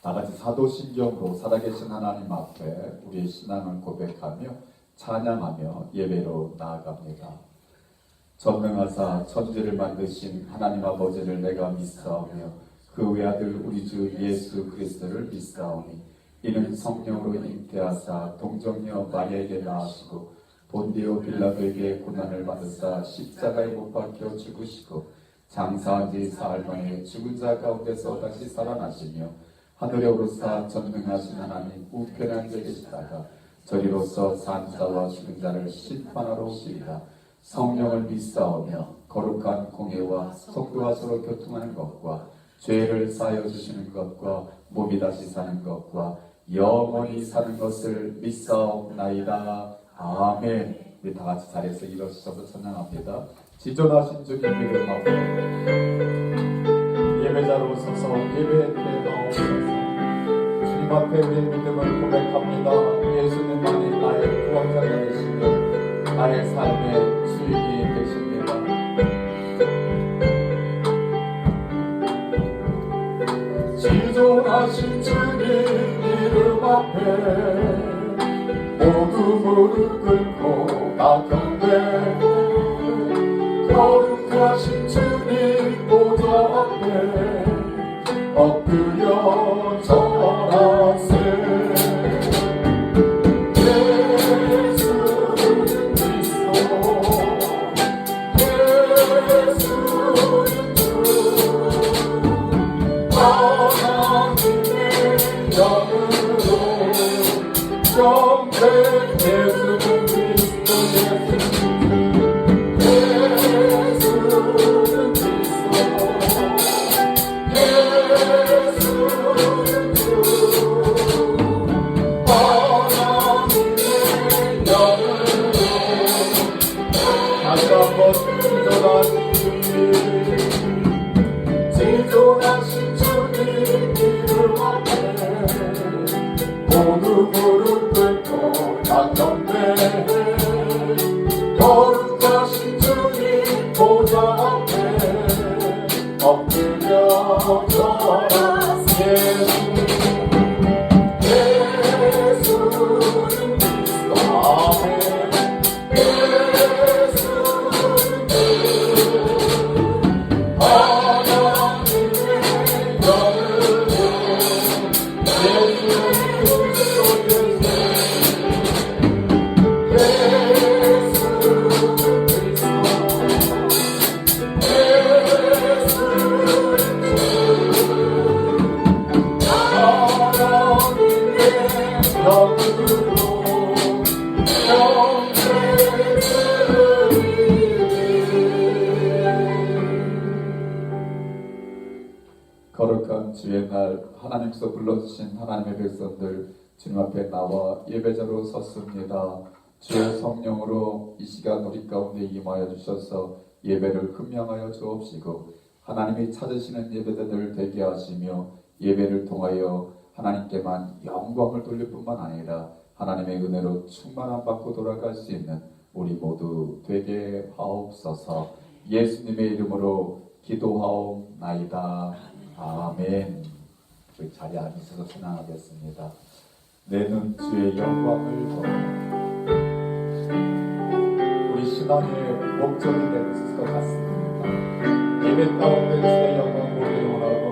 다 같이 사도신경으로 살아계신 하나님 앞에 우리의 신앙을 고백하며 찬양하며 예배로 나아갑니다. 전능하사 천지를 만드신 하나님 아버지를 내가 믿사오며 그 외아들 우리 주 예수 그리스도를 믿사오니 이는 성령으로 잉태하사 동정녀 마리아에게 낳으시고 본디오 빌라도에게 고난을 받으사 십자가에 못 박혀 죽으시고 장사한 지 사흘 만에 죽은 자 가운데서 다시 살아나시며 하늘에 오르사 전능하신 하나님 우편에 앉아 계시다가 저리로서 산 자와 죽은 자를 심판하러 오시리라. 성령을 믿사오며 거룩한 공예와 성도와 서로 교통하는 것과 죄를 사하여 주시는 것과 몸이 다시 사는 것과 영원히 사는 것을 믿사옵나이다. 아멘. 우리 다 같이 자리에서 일어서셔서 찬양합니다. 지존하신 주님 이름 앞에 예배자로 서서 예배에 나오셔서 주님 앞에 우리의 믿음을 고백합니다. 예수님만이 나의 구원자가 되시며 나의 삶의 주인이 되십니다. 지존하신 주님 이름 앞에 모두 무릎 꿇고 다 경배 거룩하신 주님 보좌 앞에 엎드려 절하세. 예수는 그리스도 예수는 주 하나님의 영으로 경배. 예수는 그리스도 예수는 예수는 주 하나님의 영으로 다시 한번 지존하신 주님 이름 앞에 모두 무릎 꿇고 다 경배 거룩하신 주님 보좌 앞에 엎드려 절하세. 예수는 그리스도 아멘. 예수는 주 하나님의 영으로 예수는 그리스도 거룩한 주의 날 하나님께서 불러주신 하나님의 백성들 주님 앞에 나와 예배자로 섰습니다. 주의 성령으로 이 시간 우리 가운데 임하여 주셔서 예배를 흠명하여 주옵시고 하나님이 찾으시는 예배자들 되게 하시며 예배를 통하여 하나님께만 영광을 돌릴 뿐만 아니라 하나님의 은혜로 충만함 받고 돌아갈 수 있는 우리 모두 되게 하옵소서. 예수님의 이름으로 기도하옵나이다. 아멘. 우리 자리에 앉으셔서 찬양하겠습니다. 내 눈 주의 영광을 보라. 우리 신앙의 목적이 될 것 같습니다. 예배 가운데 주의 영광 보기를 원하고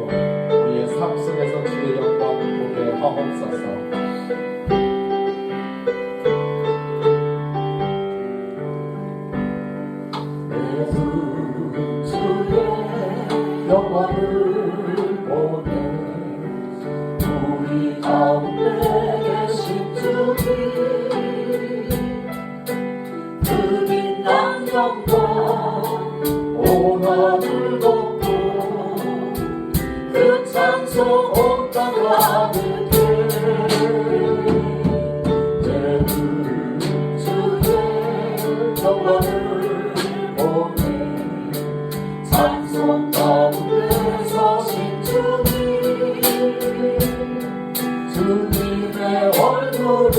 우리의 삶 속에서 주의 영광을 보게 하옵소서. 내 눈 주의 영광을 보게 우리 가운데 계신 주님 그 빛난 영광 온 하늘 덮고 그 찬송 온 땅 가득해 내 눈 주의 영광을 보네 찬송 가운데 서신 주님 주님의 얼굴은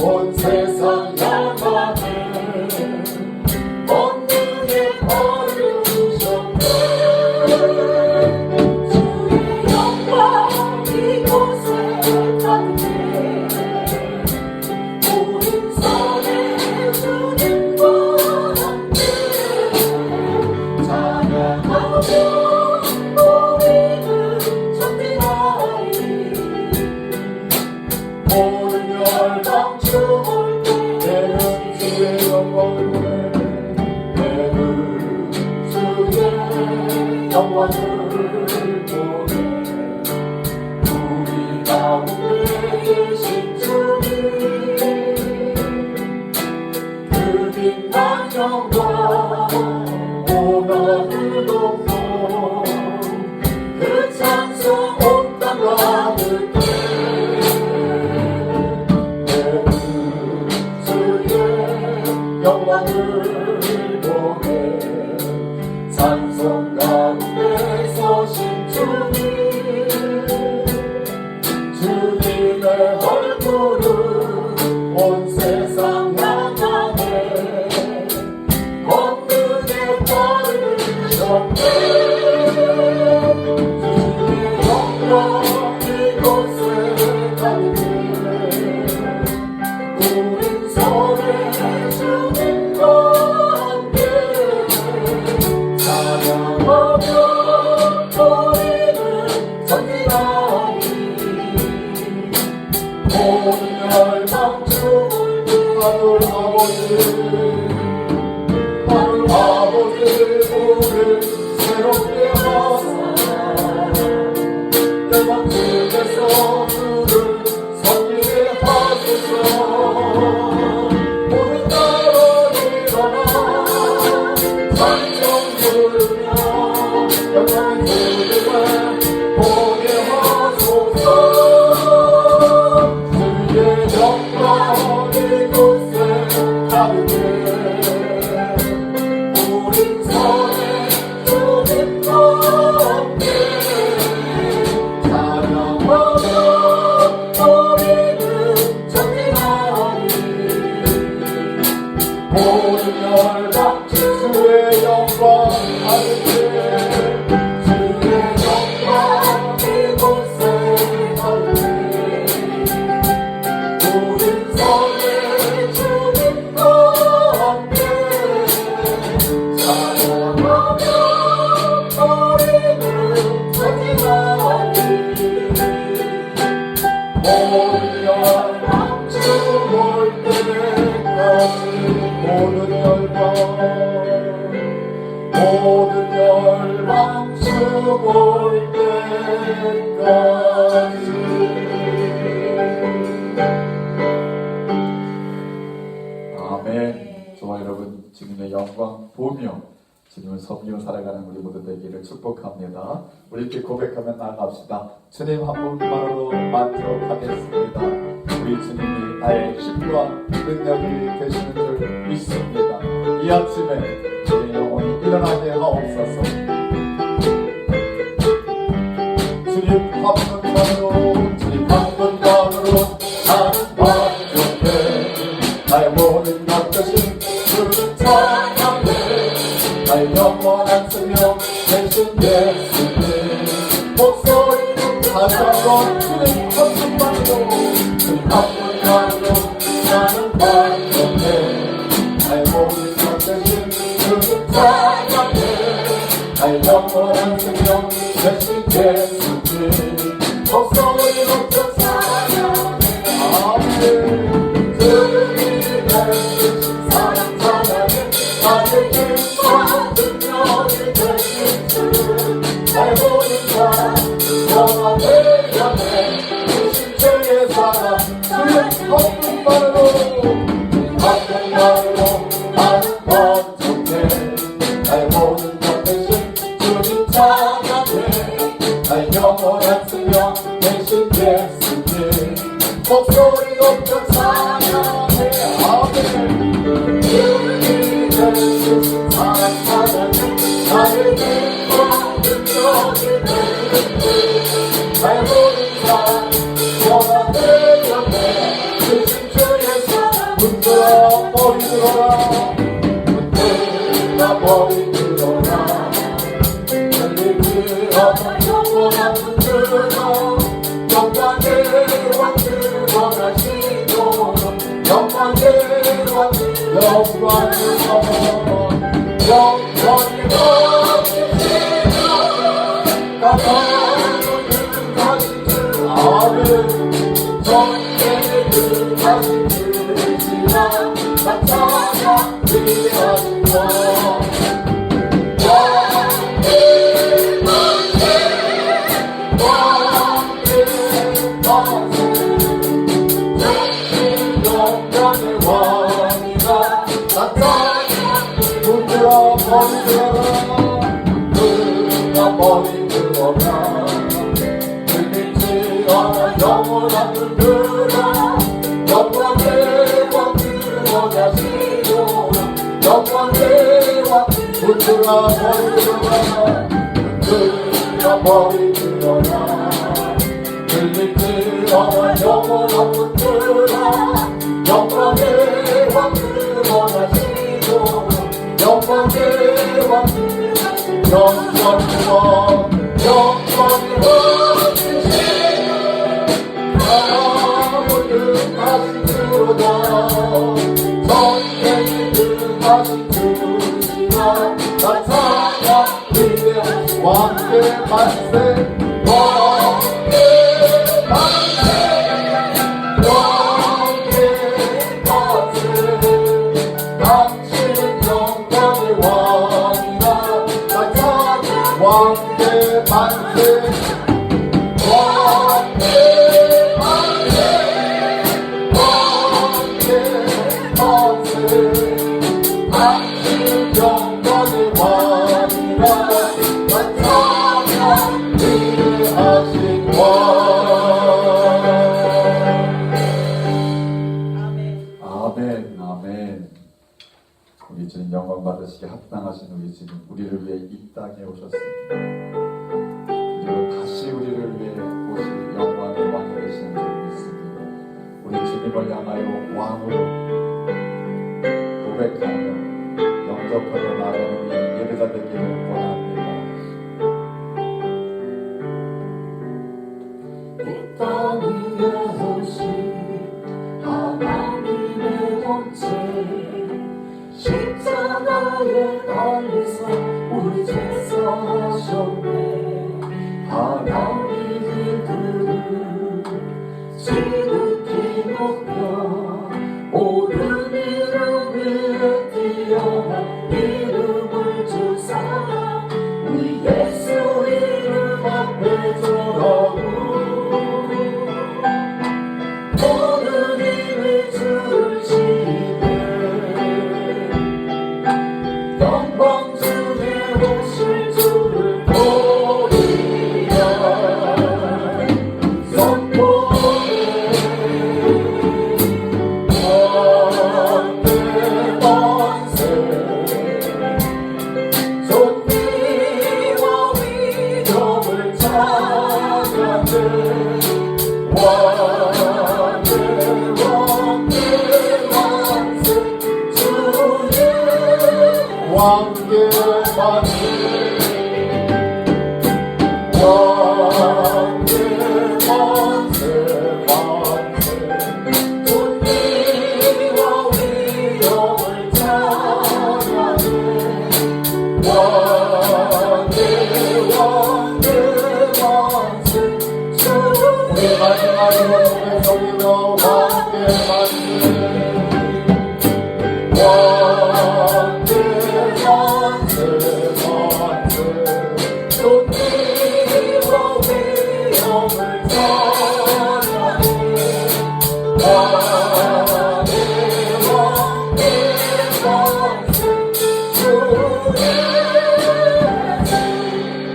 온 세상 향하네 언능에 거두셨네 주의 영광이 하늘 아버지 우리를 새롭게 하사 영광 중에서 주를 섬기게 하소서. 오늘 따라 일어나 찬송 부르며 영광의 주님을 보게 하소서. 주의 영광 이곳에 가득해 우리 손에 주님과 함께 찬양하며 우리는 전진하리. 모든 열방 주의 영광 가득해 주의 영광 이곳에 가득해 우리 손에 주님과 함께 찬양하며 우리는 전진하리. 모든 열방 주볼 때까지 모든 열방 주볼 때까지. 아멘. 저와 여러분 주님의 영광 보며 주님을 섬기며 살아가는 우리 모두 되기를 축복합니다. 우리 이렇게 고백하며 나아갑시다. 주님 한 분만으로 만족하겠습니다. 우리 주님이 나의 힘과 능력이 되시는 줄 믿습니다. 이 아침에 제 영혼이 일어나게 하옵소서. 주님 한 분만으로 주님 한 분만으로 나는 만족해. 나의 모든 것 되신 주를 찬양해. 나의 영원한 생명 되신 예수님 목소리로 다시 한번 주님 한 분만으로 주님 한 분만으로 나는 만족해. 나의 모든 것 되신 주를 찬양해. 나의 영원한 생명 되신 예수님 목소리로 찬양해. 아멘. 주님이 되신 사랑 찬양해. 나의 힘과 능력이 되신 주 나의 모든 것 영원히 연해 주신 주의 사랑 주의 한 분만으로 나는 만족해. 나의 모든 것 대신 주님 찬양해. 나의 영원한 생명 대신 예수님 목소리 높여 찬양해. 아멘. 주님이 되신 사랑 찬양해. 나의 힘과 능력이 되신 주 나의 모든 것 영원히 연해 주신 주의 사랑 문들어 머리 들어라. 문들어 머리 들어라. 들어라 영원한 문들어 영광의 왕 들어가시도록 영광의 왕 영광의 왕 영원히 넘치시도록 가까운 가신 주 아멘. 전쟁의 그 가신 주이시라 나 찬양 위하신 것 머리 들어라. 들리지 않아 영원한 눈 들어 영광의 왕 들어가시도록 영광의 왕 들어 머리 들어라. 들어 머리 들어라. 들리지 않아 영원한 눈 들어 영광의 왕 들어가시도록 영광의 왕 영광의 왕 주시네. 모든 다시 주로다. 전쟁이 다시 주시나 나 찬양 위대한 왕의 만세 왕의 만세 왕의 만세 땅에 오셨습니다. 그리고 다시 우리를 위해 오실 영광의 왕이 되시는 줄 믿습니다. 우리 주님을 향하여 왕으로 고백하며 영접하며 나아가는 예배자 되기를 원합니다. 이 땅 위에 오신 하나님의 본체 십자가에 달리사 우리 죄 사하셨네. 하나님 그를 지극히 높여 오른 이름 위에 뛰어난 이름을 주사 우리 예수 이름 앞에 절하고 모든 힘을 주시네. 영광 중에 오실 주를 보리라 선포해. 만대 만세 존귀와 위엄을 찬양해. 왕께 만세 왕께 만세 만세 존귀와 위엄을 찬양해. 왕께 만세 우리 마지막으로 노래 소리로 왕께 만세 왕께 만세 만세 존귀와 위엄을 찬양해. 왕께 만세 주의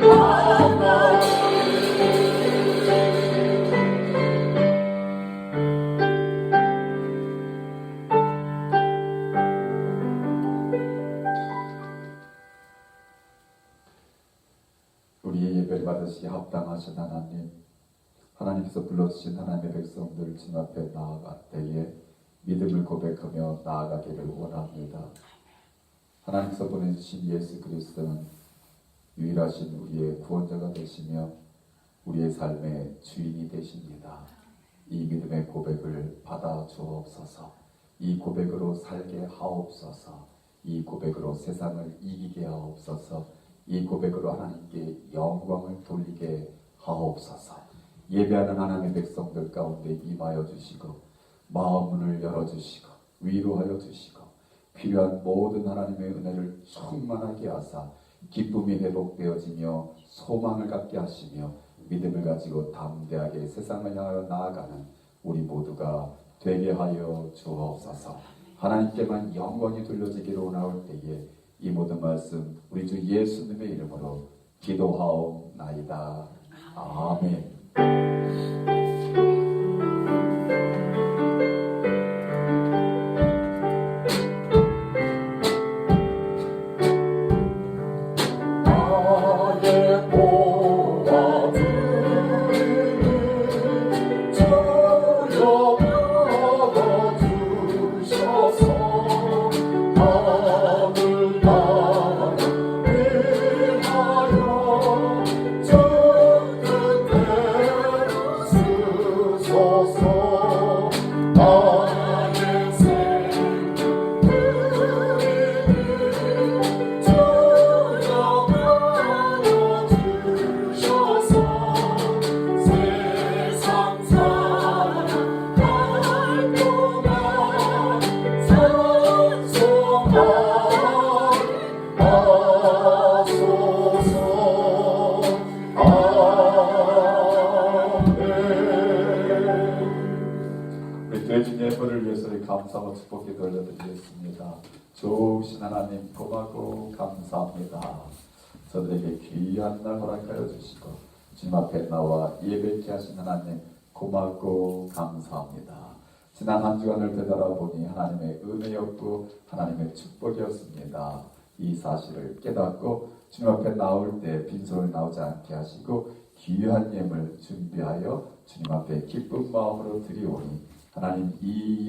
하나님. 우리의 예배를 받으시기에 합당하신 하나님, 하나님께서 불러주신 하나님의 백성들 주님 앞에 나아갈 때에 믿음을 고백하며 나아가기를 원합니다. 하나님께서 보내주신 예수 그리스도는 유일하신 우리의 구원자가 되시며 우리의 삶의 주인이 되십니다. 이 믿음의 고백을 받아 주옵소서. 이 고백으로 살게 하옵소서. 이 고백으로 세상을 이기게 하옵소서. 이 고백으로 하나님께 영광을 돌리게 하옵소서. 예배하는 하나님의 백성들 가운데 임하여 주시고 마음문을 열어주시고 위로하여 주시고 필요한 모든 하나님의 은혜를 충만하게 하사 기쁨이 회복되어지며 소망을 갖게 하시며 믿음을 가지고 담대하게 세상을 향하여 나아가는 우리 모두가 되게 하여 주옵소서. 하나님께만 영광이 돌려지기를 원하올 때에 이 모든 말씀 우리 주 예수님의 이름으로 기도하옵나이다. 아멘. 감사와 축복에 돌려드리겠습니다. 좋으신 하나님 고맙고 감사합니다. 저들에게 귀한 날 허락하여 주시고 주님 앞에 나와 예배케 하신 하나님 고맙고 감사합니다. 지난 한 주간을 되돌아보니 하나님의 은혜였고 하나님의 축복이었습니다. 이 사실을 깨닫고 주님 앞에 나올 때 빈손을 나오지 않게 하시고 귀한 예물 준비하여 주님 앞에 기쁜 마음으로 드리오니 하나님 이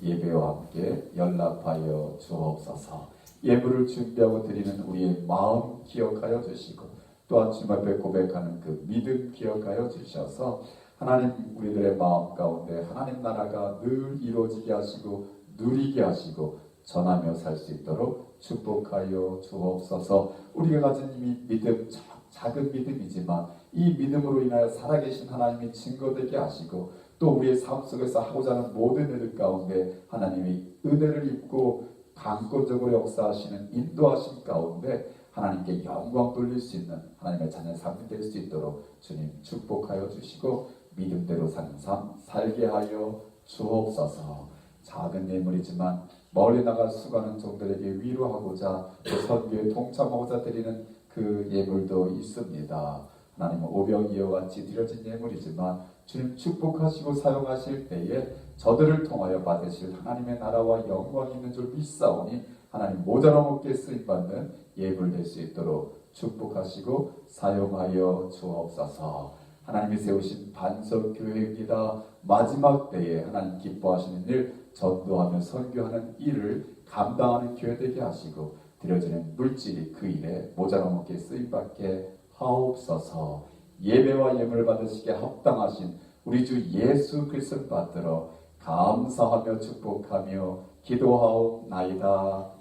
예배와 함께 연락하여 주옵소서. 예물을 준비하고 드리는 우리의 마음 기억하여 주시고 또한 주님 앞에 고백하는 그 믿음 기억하여 주셔서 하나님 우리들의 마음 가운데 하나님 나라가 늘 이루어지게 하시고 누리게 하시고 전하며 살 수 있도록 축복하여 주옵소서. 우리가 가진 이 믿음 작은 믿음이지만 이 믿음으로 인하여 살아계신 하나님이 증거되게 하시고 또 우리의 삶 속에서 하고자 하는 모든 일 가운데 하나님이 은혜를 입고 강권적으로 역사하시는 인도하심 가운데 하나님께 영광 돌릴 수 있는 하나님의 자녀 삶이 될 수 있도록 주님 축복하여 주시고 믿음대로 사는 삶 살게 하여 주옵소서. 작은 예물이지만 멀리 나가 수고하는 종들에게 위로하고자 또 선교에 동참하고자 드리는 그 예물도 있습니다. 하나님은 오병이어와 같이 드려진 예물이지만 주님 축복하시고 사용하실 때에 저들을 통하여 받으실 하나님의 나라와 영광이 있는 줄 믿사오니 하나님 모자라먹게 쓰임받는 예물 될 수 있도록 축복하시고 사용하여 주옵소서. 하나님이 세우신 반석교회입니다. 마지막 때에 하나님 기뻐하시는 일, 전도하며 선교하는 일을 감당하는 교회 되게 하시고 드려지는 물질이 그 일에 모자라먹게 쓰임받게 하옵소서. 예배와 예물을 받으시게 합당하신 우리 주 예수 그리스도를 받들어 감사하며 축복하며 기도하옵나이다.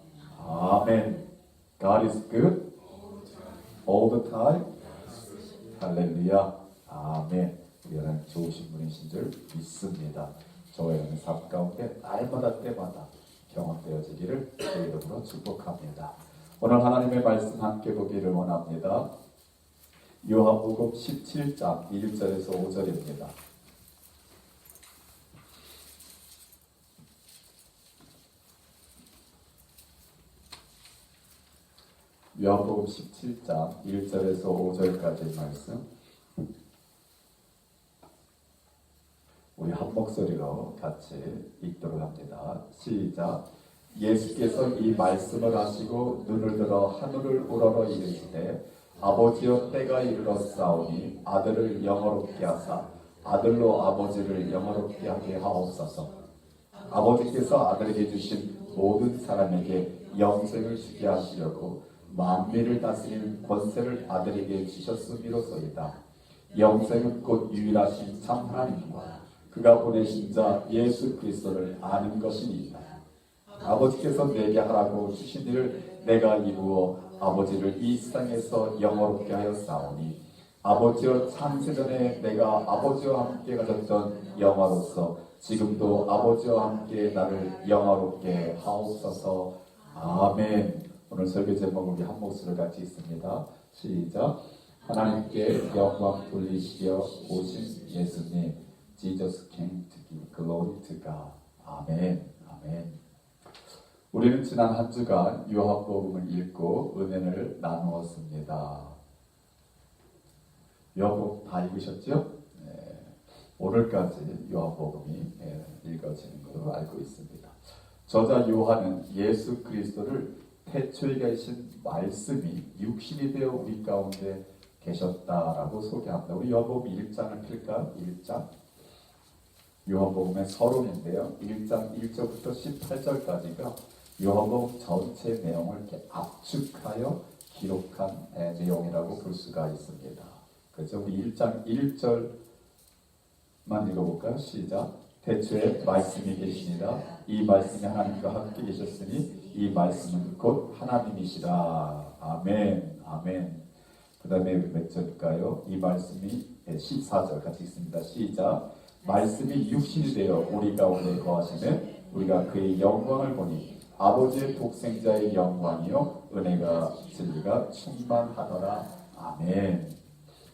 아멘. God is good all the time. 할렐루야. 아멘. 우리 하나님 좋으신 분이신 줄 믿습니다. 저와 여러분의 삶 가운데 날마다 때마다 경험되어지기를 주 이름으로 축복합니다. 오늘 하나님의 말씀 함께 보기를 원합니다. 요한복음 17장 1절에서 5절입니다. 요한복음 17장 1절에서 5절까지의 말씀 우리 한 목소리로 같이 읽도록 합니다. 시작. 예수께서 이 말씀을 하시고 눈을 들어 하늘을 우러러 이르시되 아버지여 때가 이르렀사오니 아들을 영화롭게 하사 아들로 아버지를 영화롭게 하게 하옵소서. 아버지께서 아들에게 주신 모든 사람에게 영생을 주게 하시려고 만민을 다스리는 권세를 아들에게 주셨음이로소이다. 영생은 곧 유일하신 참 하나님과 그가 보내신 자 예수 그리스도를 아는 것이니이다. 아버지께서 내게 하라고 주신 일을 내가 이루어 아버지를 이 세상에서 영화롭게 하였사오니 아버지여 창세전에 내가 아버지와 함께 가졌던 영화로서 지금도 아버지와 함께 나를 영화롭게 하옵소서. 아멘. 오늘 설교 제목 우리 한 목소리를 같이 읽습니다. 시작. 하나님께 영광 돌리시려 오신 예수님, Jesus came to give glory to God. 아멘. 아멘. 우리는 지난 한 주간 요한복음을 읽고 은혜를 나누었습니다. 요한복음 다 읽으셨죠? 네. 오늘까지 요한복음이 읽어지는 것으로 알고 있습니다. 저자 요한은 예수 그리스도를 태초에 계신 말씀이 육신이 되어 우리 가운데 계셨다라고 소개합니다. 우리 요한복음 1장을 필까? 1장. 요한복음의 서론인데요. 1장 1절부터 18절까지가 요한복음 전체 내용을 이렇게 압축하여 기록한 내용이라고 볼 수가 있습니다. 그래서 우리 1장 1절만 읽어볼까요? 시작. 태초에 말씀이 계시니라. 이 말씀이 하나님과 함께 계셨으니 이 말씀은 곧 하나님이시라. 아멘. 아멘. 그 다음에 몇 절일까요? 이 말씀이 14절 같이 읽습니다. 시작. 말씀이 육신이 되어 우리 가운데 거하시는 우리가 그의 영광을 보니 아버지의 독생자의 영광이요 은혜가 진리가 충만하더라. 아멘.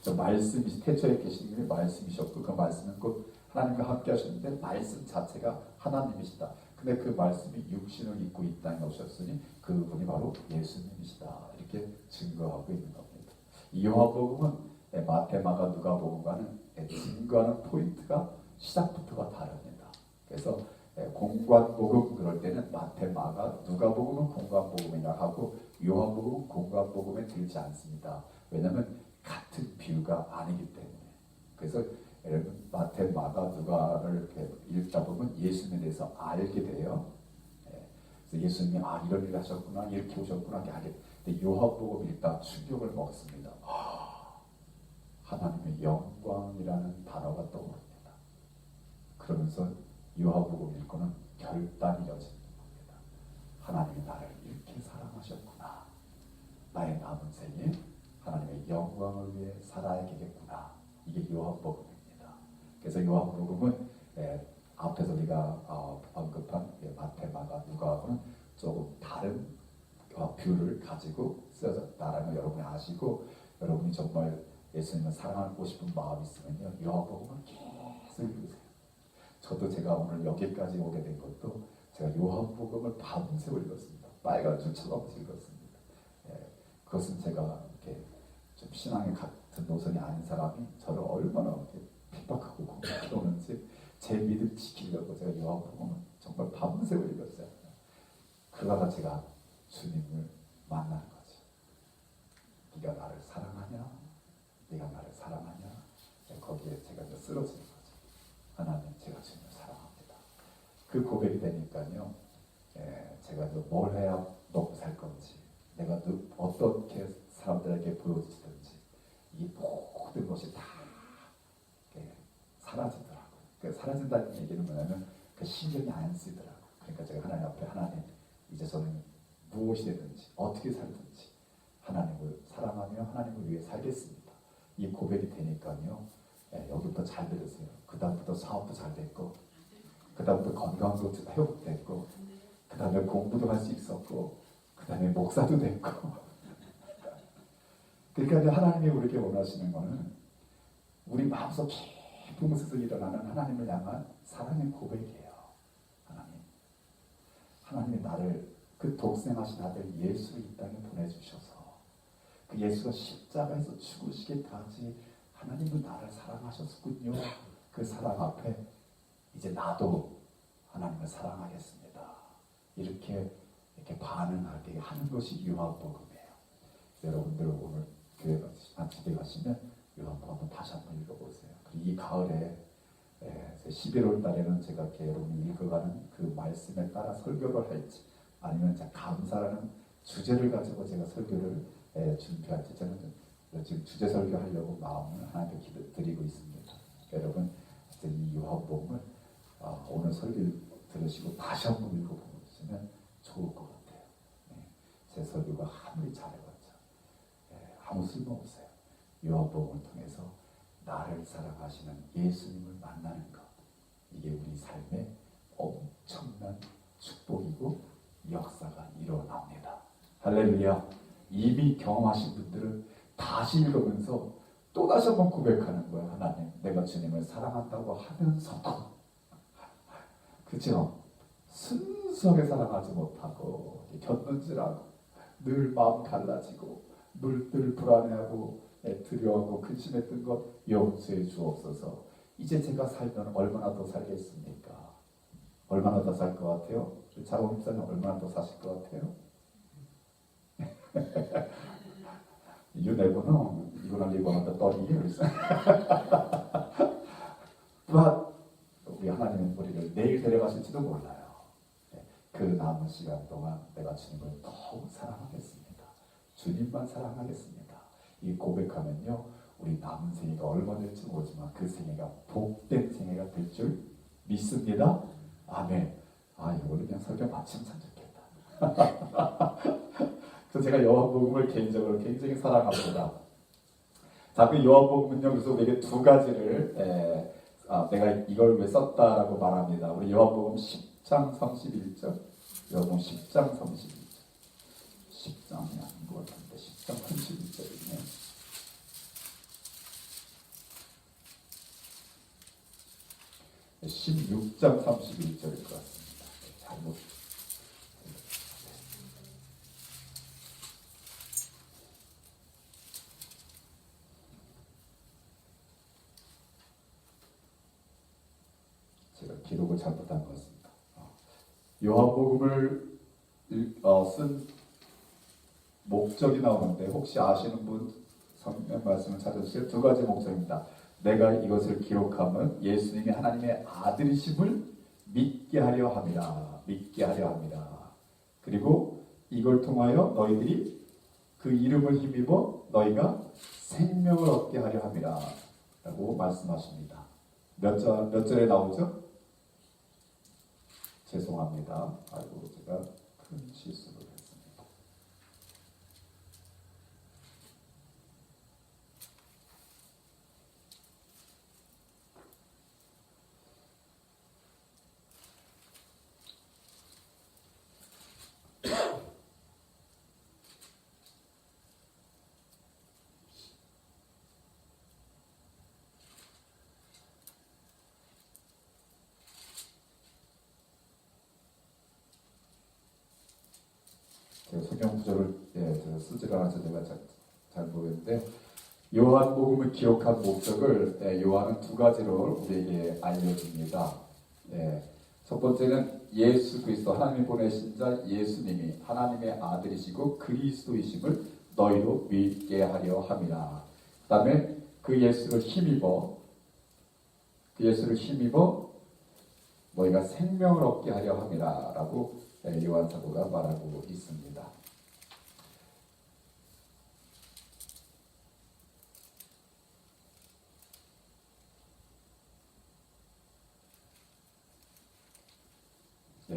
저 말씀이 태초에 계신 분이 말씀이셨고 그 말씀은 곧 하나님과 함께 하셨는데 말씀 자체가 하나님이시다. 근데 그 말씀이 육신을 입고 이 땅에 오셨으니 그분이 바로 예수님이시다. 이렇게 증거하고 있는 겁니다. 이 요한복음은 마태, 마가, 누가복음과는 증거하는 포인트가 시작부터가 다릅니다. 그래서 공관복음 그럴 때는 마태, 마가, 누가복음은 공관복음이라 하고 요한복음은 공관복음에 들지 않습니다. 왜냐하면 같은 비유가 아니기 때문에. 그래서 여러분 마태, 마가, 누가를 이렇게 읽다 보면 예수님에 대해서 알게 돼요. 그래서 예수님이 이런 일을 하셨구나, 이렇게 오셨구나 이렇게 알게. 근데 요한복음 읽다 충격을 먹습니다. 하나님의 영광이라는 단어가 떠오릅니다. 그러면서 요한복음 읽고는 결단이 이어지는 겁니다. 하나님이 나를 이렇게 사랑하셨구나. 나의 남은 생에 하나님의 영광을 위해 살아야겠구나. 이게 요한복음입니다. 그래서 요한복음은 앞에서 우리가 언급한 마태, 마가, 누가하고는 조금 다른 뷰를 가지고 쓰여졌다라는 걸 여러분이 아시고, 여러분이 정말 예수님을 사랑하고 싶은 마음이 있으면요, 요한복음을 계속 읽으세요. 저도 제가 오늘 여기까지 오게 된 것도 제가 요한복음을 밤새 읽었습니다. 빨간 줄처럼 읽었습니다. 그것은 제가 이렇게 좀 신앙의 같은 노선이 아닌 사람이 저를 얼마나 이렇게 핍박하고 공격해오는지 제 믿음 지키려고 제가 요한복음을 정말 밤새 읽었어요. 그러다가 제가 주님을 만나는 거죠. 네가 나를 사랑하냐? 네가 나를 사랑하냐? 거기에 제가 이제 쓰러지는 거죠. 하나님, 제가 주님을 사랑합니다. 그 고백이 되니까요, 제가 뭘 해야 먹고 살 건지, 내가 어떻게 사람들에게 보여지든지 이 모든 것이 다 사라지더라고요. 그러니까 사라진다는 얘기는 뭐냐면 그 신경이 안 쓰이더라고요. 그러니까 제가 하나님 앞에, 하나님, 이제 저는 무엇이 되든지 어떻게 살든지 하나님을 사랑하며 하나님을 위해 살겠습니다. 이 고백이 되니까요, 여기부터 잘 들으세요. 그 다음부터 사업도 잘 됐고, 그 다음부터 건강도 회복됐고, 그 다음에 공부도 할 수 있었고, 그 다음에 목사도 됐고. 그러니까 하나님이 우리에게 원하시는 것은 우리 마음속 깊은 곳에서 일어나는 하나님을 향한 사랑의 고백이에요. 하나님이 나를, 그 독생하신 아들 예수를 이 땅에 보내주셔서 그 예수가 십자가에서 죽으시기까지 하나님은 나를 사랑하셨군요. 그 사랑 앞에 이제 나도 하나님을 사랑하겠습니다. 이렇게 반응하게 하는 것이 요한복음이에요. 여러분들 오늘 교회 집에 가시면 요한복음 한번 다시 한번 읽어보세요. 그리고 이 가을에 11월 달에는 제가 여러분이 읽어가는 그 말씀에 따라 설교를 할지, 아니면 감사라는 주제를 가지고 제가 설교를 준비할지, 저는 지금 주제 설교하려고 마음을 하나님께 드리고 있습니다. 여러분 이 요한복음을 오늘 설교 들으시고 다시 한번 읽어보시면 좋을 것 같아요. 제 설교가 아무리 잘해봤자 아무 쓸모없어요. 요한복음을 통해서 나를 사랑하시는 예수님을 만나는 것, 이게 우리 삶의 엄청난 축복이고 역사가 일어납니다. 할렐루야. 이미 경험하신 분들은 다시 읽으면서 또다시 한번 고백하는 거예요. 하나님, 내가 주님을 사랑한다고 하면서도 그죠? 순수하게 사랑하지 못하고 견눈질하고 늘 마음 갈라지고 늘 불안해하고 두려워하고 근심했던 것 용서해 주옵소서. 이제 제가 살면 얼마나 더 살겠습니까? 얼마나 더 살 것 같아요? 자고 목사님 얼마나 더 사실 것 같아요? You never know. You're gonna live another 30 years. But 우리 하나님은 우리를 내일 데려가실지도 몰라요. 그 남은 시간 동안 내가 주님을 더욱 사랑하겠습니다. 주님만 사랑하겠습니다. 이 고백하면요, 우리 남은 생애가 얼마 될지 모르지만 그 생애가 복된 생애가 될 줄 믿습니다. 아멘. 이걸로 그냥 설교 마치면 참 좋겠다. 그래서 제가 요한복음을 개인적으로 굉장히 사랑합니다. 자, 그 요한복음은요, 그래서 우리에게 두 가지를 내가 이걸 왜 썼다라고 말합니다. 우리 요한복음 10장 31절, 요한복음 10장 31절, 10장이 아닌 것 같은데 10장 31절이네. 네, 16장 31절일 것 같습니다. 잘못. 제가 기록을 잘못한 것 같습니다. 요한복음을 쓴 목적이 나오는데 혹시 아시는 분 성경 말씀을 찾아주세요. 두 가지 목적입니다. 내가 이것을 기록함은 예수님이 하나님의 아들이심을 믿게 하려 함이라. 믿게 하려 함이라. 그리고 이걸 통하여 너희들이 그 이름을 힘입어 너희가 생명을 얻게 하려 함이라 라고 말씀하십니다. 몇 절에 나오죠? 죄송합니다. 아이고 제가 큰 실수를 했습니다. 제가 성경 구절을 제가 쓰질 않아서 제가 잘 모르겠는데 요한복음을 기록한 목적을 요한은 두 가지로 우리에게 알려줍니다. 첫 번째는 예수 그리스도 하나님이 보내신 자 예수님이 하나님의 아들이시고 그리스도이심을 너희로 믿게 하려 함이라. 그 다음에 그 예수를 힘입어 너희가 생명을 얻게 하려 함이라 라고 요한 사도가 말하고 있습니다.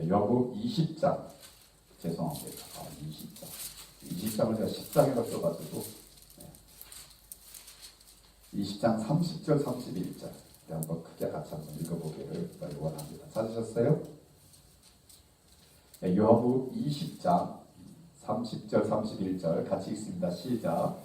요한복음 20장 죄송합니다. 20장을 제가 10장에다 써가지고 20장 30절 31절 한번 크게 같이 한번 읽어보기를 원합니다. 찾으셨어요? 요한복음 20장 30절 31절 같이 읽습니다. 시작.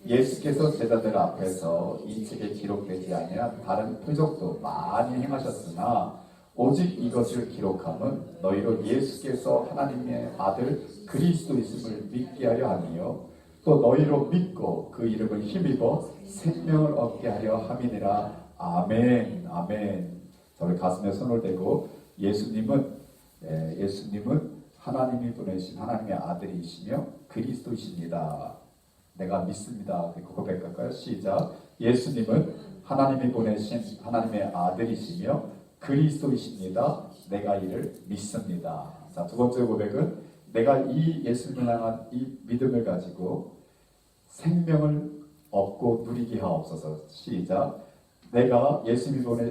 예수께서 제자들 앞에서 이 책에 기록되지 아니한 다른 표적도 많이 행하셨으나 오직 이것을 기록함은 너희로 예수께서 하나님의 아들 그리스도이심을 믿게 하려 함이요 또 너희로 믿고 그 이름을 힘입어 생명을 얻게 하려 함이니라. 아멘. 아멘. 저희 가슴에 손을 대고 예수님은 하나님이 보내신 하나님의 아들이시며 그리스도이십니다. 내가 믿습니다. 그리고 고백할까요? 시작. 예수님은 하나님이 보내신 하나님의 아들이시며 그리스도이십니다. 내가 이를 믿습니다. 자, 두 번째 고백은 내가 이 예수님을 향한 이 믿음을 가지고 생명을 얻고 누리게 하옵소서. 시작. 내가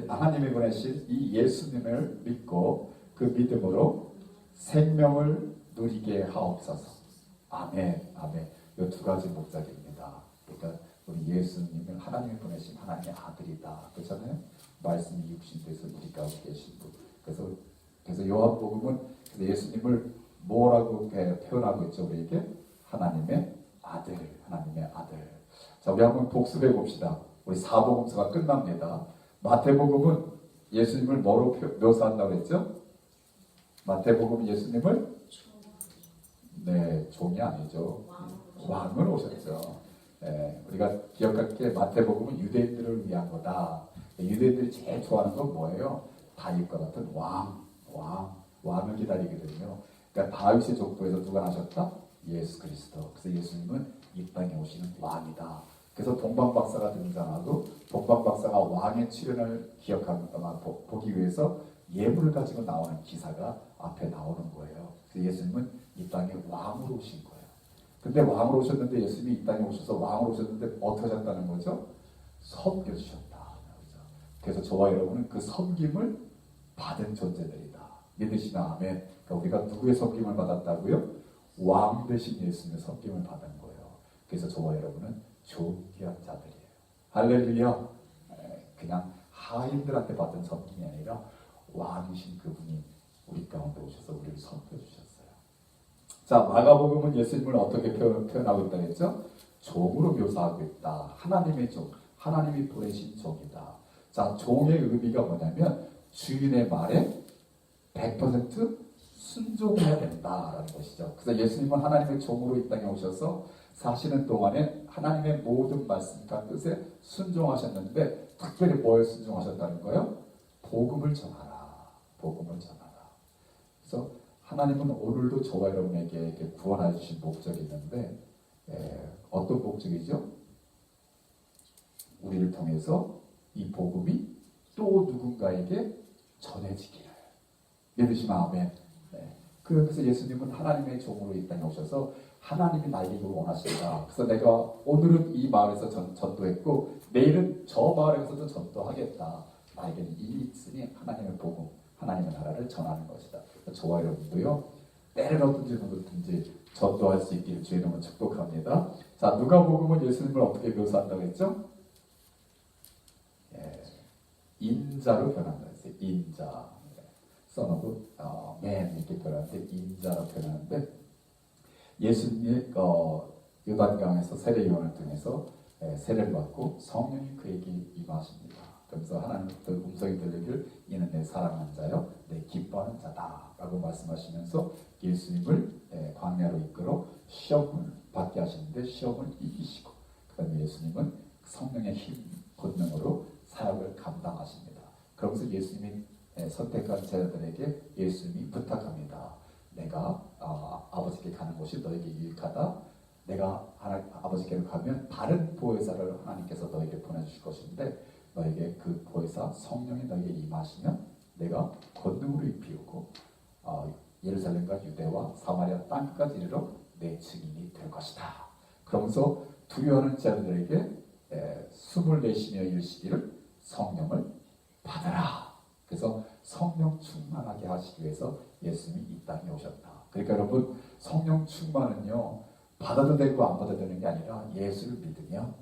하나님이 보내신 이 예수님을 믿고 그 믿음으로 생명을 누리게 하옵소서. 아멘. 아멘. 이 두 가지 목적입니다. 그러니까 우리 예수님은 하나님이 보내신 하나님의 아들이다. 그렇잖아요? 말씀이 육신돼서 우리 가운데 계신 분. 그래서 요한복음은 예수님을 뭐라고 표현하고 있죠? 우리에게 하나님의 아들, 하나님의 아들. 자, 우리 한번 복습해 봅시다. 우리 사복음서가 끝납니다. 마태복음은 예수님을 뭐로 묘사한다고 했죠? 마태복음은 예수님을 종이 아니죠. 왕으로 오셨죠. 우리가 기억할 게 마태복음은 유대인들을 위한 거다. 유대인들이 제일 좋아하는 건 뭐예요? 다윗과 같은 왕을 기다리거든요. 그러니까 다윗의 족보에서 누가 나셨다? 예수 그리스도. 그래서 예수님은 이 땅에 오시는 왕이다. 그래서 동방박사가 등장하고 동방박사가 왕의 출현을 보기 위해서 예물을 가지고 나오는 기사가 앞에 나오는 거예요. 그래서 예수님은 이 땅에 왕으로 오신 거예요. 근데 왕으로 오셨는데 예수님이 이 땅에 오셔서 왕으로 오셨는데 어떻게 하셨다는 거죠? 섬겨주셨다. 그래서 저와 여러분은 그 섬김을 받은 존재들이다. 믿으시나? 아멘. 그러니까 우리가 누구의 섬김을 받았다고요? 왕 대신 예수님의 섬김을 받은 거예요. 그래서 저와 여러분은 존귀한 자들이에요. 할렐루야. 그냥 하인들한테 받은 섬김이 아니라 왕이신 그분이 우리 가운데 오셔서 우리를 섬겨주셨어요. 자, 마가복음은 예수님을 어떻게 표현하고 있다고 했죠? 종으로 묘사하고 있다. 하나님의 종, 하나님이 보내신 종이다. 자, 종의 의미가 뭐냐면 주인의 말에 100% 순종해야 된다라는 것이죠. 그래서 예수님은 하나님의 종으로 이 땅에 오셔서 사시는 동안에 하나님의 모든 말씀과 뜻에 순종하셨는데 특별히 뭐에 순종하셨다는 거예요? 복음을 전하라. 복음을 전하라. 그래서 하나님은 오늘도 저와 여러분에게 이렇게 구원해 주신 목적이 있는데 어떤 목적이죠? 우리를 통해서 이 복음이 또 누군가에게 전해지기를. 믿으시면 아멘. 그래서 예수님은 하나님의 종으로 이 땅에 오셔서 하나님이 나에게 그걸 원하신다. 그래서 내가 오늘은 이 마을에서 전도했고 내일은 저 마을에서도 전도하겠다. 나에게는 일이 있으니 하나님의 복음, 하나님의 나라를 전하는 것이다. 저와 여러분도요, 때를 어떤지 누구든지 전도할 수 있기를 주의 이름으로 축복합니다. 자, 누가복음은 예수님을 어떻게 묘사한다고 했죠? 인자로 변한다 했어요. 인자. Son of Man 이렇게 표현하는데 인자로 표현하는데 예수님이 요단강에서 세례 요한을 통해서 세례를 받고 성령이 그에게 임하십니다. 그러면서 하나님부터 음성이 들리길 이는 내 사랑하는 자요 내 기뻐하는 자다라고 말씀하시면서 예수님을 광야로 이끌어 시험을 받게 하시는데 시험을 이기시고 그다음에 예수님은 성령의 힘, 권능으로 사역을 감당하십니다. 그러면서 예수님이 선택한 제자들에게 예수님이 부탁합니다. 내가 아버지께 가는 곳이 너에게 유익하다. 내가 아버지께로 가면 다른 보혜사를 하나님께서 너에게 보내주실 것인데 너에게 그 보혜사 성령이 너에게 임하시면 내가 권능으로 입히우고 예루살렘과 유대와 사마리아 땅까지 이르러 내 증인이 될 것이다. 그러면서 두려워하는 제자들에게 숨을 내쉬며 이르시기를 성령을 받으라. 그래서 성령 충만하게 하시기 위해서 예수님이 이 땅에 오셨다. 그러니까 여러분 성령 충만은요 받아도 되고 안 받아도 되는 게 아니라 예수를 믿으면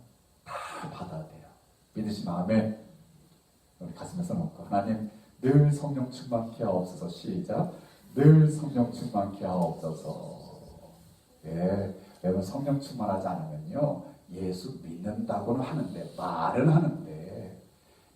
다 받아야 돼요. 믿으시면 아멘. 우리 가슴에 써놓고 하나님 늘 성령 충만케 하옵소서. 시작. 늘 성령 충만케 하옵소서. 여러분 성령 충만하지 않으면요 예수 믿는다고는 하는데 말은 하는데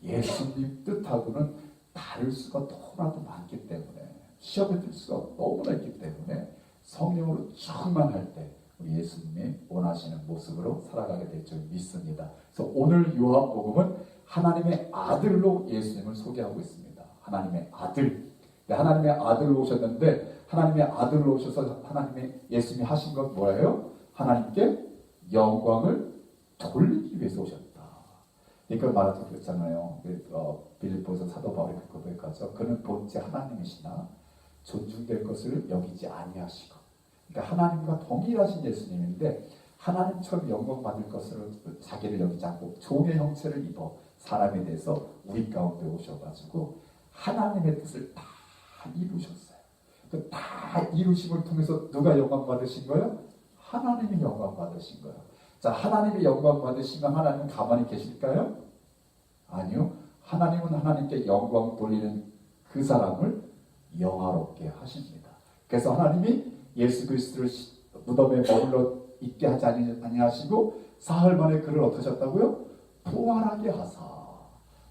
예수님 뜻하고는 다를 수가 너무나도 많기 때문에 시험에 들 수가 너무나 있기 때문에 성령으로 충만할 때 우리 예수님이 원하시는 모습으로 살아가게 될 줄 믿습니다. 그래서 오늘 요한복음은 하나님의 아들로 예수님을 소개하고 있습니다. 하나님의 아들. 하나님의 아들로 오셨는데 하나님의 아들로 오셔서 하나님의 예수님이 하신 건 뭐예요? 하나님께 영광을 돌리기 위해서 오셨다. 그러니까 말하자면 그랬잖아요. 빌립보서 사도 바울이 그 고백하죠. 그는 본체 하나님이시나 존중될 것을 여기지 아니하시고, 그러니까 하나님과 동일하신 예수님인데 하나님처럼 영광 받을 것을 자기를 여기지 않고 종의 형체를 입어 사람에 대해서 우리 가운데 오셔가지고 하나님의 뜻을 다 이루셨어요. 그 다 이루심을 통해서 누가 영광 받으신 거예요? 하나님이 영광 받으신 거예요. 자, 하나님이 영광 받으시면 하나님은 가만히 계실까요? 아니요. 하나님은 하나님께 영광 돌리는 그 사람을 영화롭게 하십니다. 그래서 하나님이 예수 그리스도를 무덤에 머물러 있게 하지 아니하시고 사흘 만에 그를 어떻게 하셨다고요? 부활하게 하사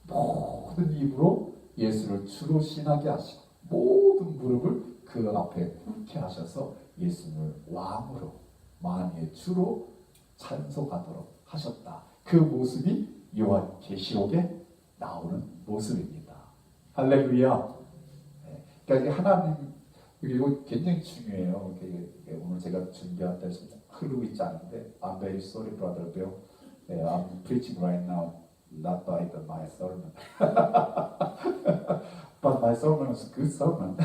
모든 입으로 예수를 주로 신하게 하시고 모든 무릎을 그 앞에 꿇게 하셔서 예수님을 왕으로 만유의 주로 찬송하도록 하셨다. 그 모습이 요한계시록에 나오는 모습입니다. 할렐루야. 그러니까 하나님 이거 굉장히 중요해요. 오늘 제가 준비한 데서 흐르고 있지 않은데 I'm very sorry, brother Bill. I'm preaching right now, not by my sermon. But my sermon is a good sermon.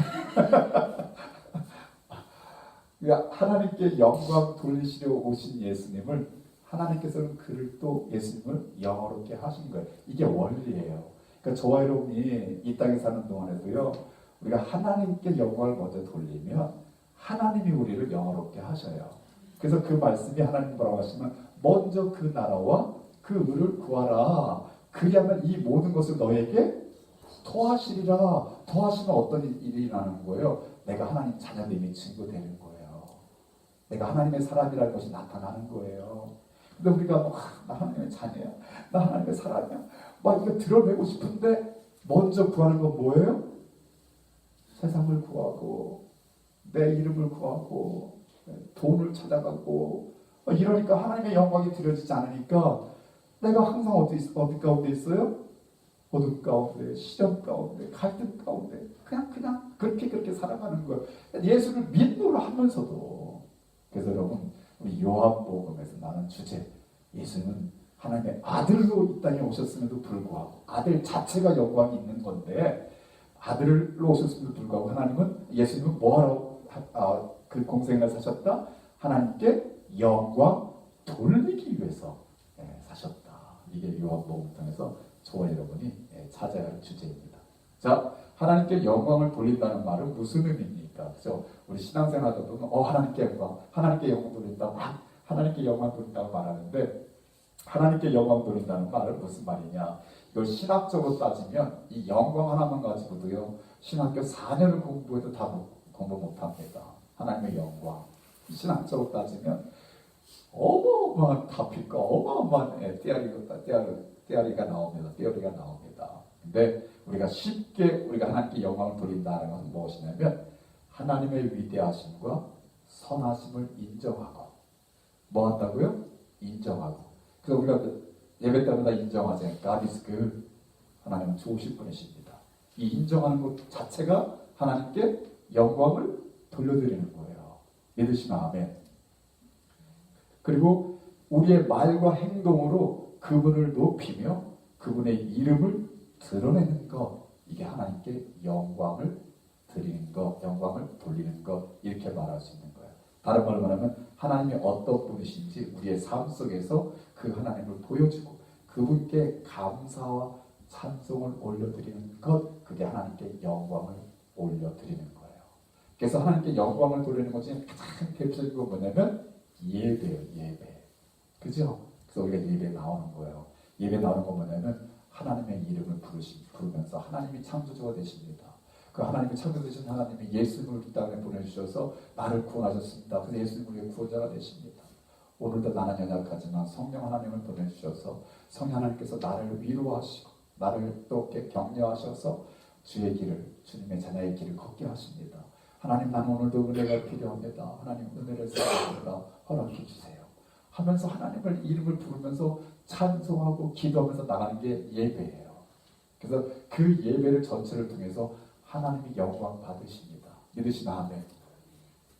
하나님께 영광 돌리시려 오신 예수님을 하나님께서는 그를 또 예수님을 영어롭게 하신 거예요. 이게 원리예요. 그러니까 저와 여러분이 이 땅에 사는 동안에도요 우리가 하나님께 영광을 먼저 돌리면 하나님이 우리를 영어롭게 하셔요. 그래서 그 말씀이 하나님 뭐라고 하시면 먼저 그 나라와 그 의를 구하라. 그리하면 이 모든 것을 너에게 더하시리라. 더하시면 어떤 일이 일어나는 거예요? 내가 하나님 자녀됨이 증거되는 거예요. 내가 하나님의 사람이라는 것이 나타나는 거예요. 근데 우리가 나 하나님의 자녀야, 나 하나님의 사람이야, 막 이거 드러내고 싶은데 먼저 구하는 건 뭐예요? 세상을 구하고 내 이름을 구하고 돈을 찾아가고 이러니까 하나님의 영광이 드려지지 않으니까 내가 항상 어디 가운데 있어요? 어둠 가운데, 시련 가운데, 갈등 가운데 그냥 그렇게 살아가는 거예요. 예수를 믿노라 하면서도. 그래서 여러분, 우리 요한복음에서 나는 주제, 예수는 하나님의 아들로 이 땅에 오셨음에도 불구하고, 아들 자체가 영광이 있는 건데, 아들로 오셨음에도 불구하고 하나님은, 예수님은 뭐하러 그 공생을 사셨다? 하나님께 영광 돌리기 위해서 사셨다. 이게 요한복음을 통해서 저와 여러분이 찾아야 할 주제입니다. 자, 하나님께 영광을 돌린다는 말은 무슨 의미입니까? 그죠? 우리 신앙생활하다 보면 하나님께 영광 돌린다, 하나님께 영광 돌린다고 말하는데, 하나님께 영광 돌린다는 말은 무슨 말이냐? 이걸 신학적으로 따지면 이 영광 하나만 가지고도요, 신학교 4년을 공부해도 다 공부 못합니다. 하나님의 영광. 신학적으로 따지면 어마어마한 답일까, 어마어마한 띠아리가 나옵니다. 근데 우리가 쉽게 우리가 하나님께 영광을 돌린다는 것은 무엇이냐면 하나님의 위대하심과 선하심을 인정하고, 뭐 한다고요? 인정하고. 그래서 우리가 예배 때마다 인정하잖아요. God is good. 하나님은 좋으신 분이십니다. 이 인정하는 것 자체가 하나님께 영광을 돌려드리는 거예요. 믿으시면 아멘. 그리고 우리의 말과 행동으로 그분을 높이며 그분의 이름을 드러내는 것, 이게 하나님께 영광을 드리는 것, 영광을 돌리는 것, 이렇게 말할 수 있는 거예요. 다른 말로 말하면 하나님이 어떤 분이신지 우리의 삶 속에서 그 하나님을 보여주고 그분께 감사와 찬송을 올려드리는 것, 그게 하나님께 영광을 올려드리는 거예요. 그래서 하나님께 영광을 돌리는 것 중에 가장 대표적인 건 뭐냐면 예배예요. 예배. 그죠? 그래서 우리가 예배에 나오는 거예요. 예배 나오는 건 뭐냐면 하나님의 이름을 부르면서 하나님이 창조주가 되십니다. 그 하나님이 창조되신 하나님이 예수님을 이 땅에 보내주셔서 나를 구원하셨습니다. 그래서 예수님 우리의 구원자가 되십니다. 오늘도 나는 연약하지만 성령 하나님을 보내주셔서 성령 하나님께서 나를 위로하시고 나를 또 격려하셔서 주의 길을, 주님의 자녀의 길을 걷게 하십니다. 하나님, 나는 오늘도 은혜가 필요합니다. 하나님, 은혜를 쌓아주라 허락해 주세요 하면서 하나님을 이름을 부르면서 찬송하고 기도하면서 나가는 게 예배예요. 그래서 그 예배를 전체를 통해서 하나님이 영광 받으십니다. 믿으시나 아멘.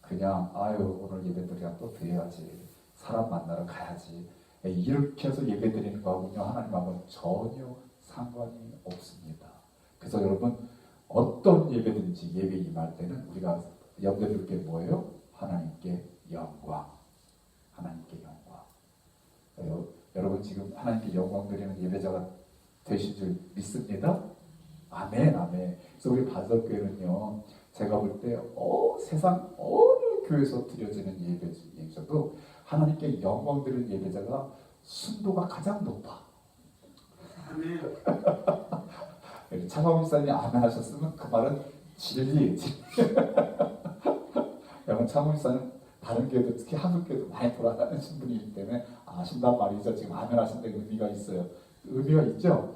그냥 오늘 예배 드리야 또 드려야지, 사람 만나러 가야지, 이렇게 해서 예배 드리는 거하고요 하나님하고는 전혀 상관이 없습니다. 그래서 여러분, 어떤 예배든지 예배 임할 때는 우리가 염두에 둘 게 뭐예요? 하나님께 영광. 하나님께 영광. 여러분 지금 하나님께 영광 드리는 예배자가 되신 줄 믿습니다. 아멘, 아멘. 그래서 우리 반석교회는요, 제가 볼 때 세상 어느 교회에서 드려지는 예배 중에서도 하나님께 영광 드리는 예배자가 순도가 가장 높아. 아멘. 차가운 목사님이 아멘 하셨으면 그 말은 진리예요. 여러분, 차가운 목사님 다른 교회도, 특히 한국 교회도 많이 돌아다니신 분이기 때문에 아신단 말이죠. 지금 아멘 하신다는 의미가 있어요. 의미가 있죠.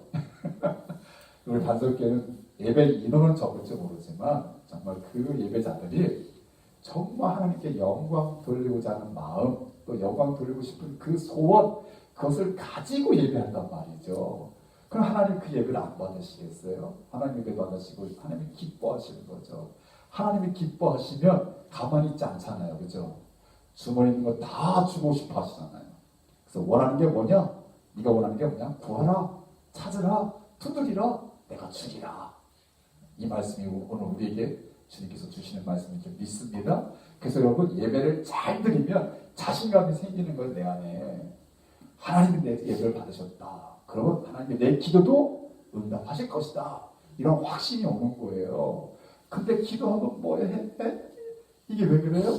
우리 반석교회는 예배 인원은 적을지 모르지만 정말 그 예배자들이 정말 하나님께 영광 돌리고자 하는 마음, 또 영광 돌리고 싶은 그 소원, 그것을 가지고 예배한단 말이죠. 그럼 하나님 그 예배를 안 받으시겠어요? 하나님 예배 받으시고 하나님이 기뻐하시는 거죠. 하나님이 기뻐하시면 가만히 있지 않잖아요. 그죠? 주머니 있는 거 다 주고 싶어 하시잖아요. 그래서 원하는 게 뭐냐? 네가 원하는 게 뭐냐? 구하라, 찾으라, 두드리라, 내가 주리라. 이 말씀이 오늘 우리에게 주님께서 주시는 말씀인 줄 믿습니다. 그래서 여러분, 예배를 잘 드리면 자신감이 생기는 거예요. 내 안에 하나님이 내 예배를 받으셨다, 그러면 하나님이 내 기도도 응답하실 것이다, 이런 확신이 오는 거예요. 근데 기도하면 뭐해? 이게 왜 그래요?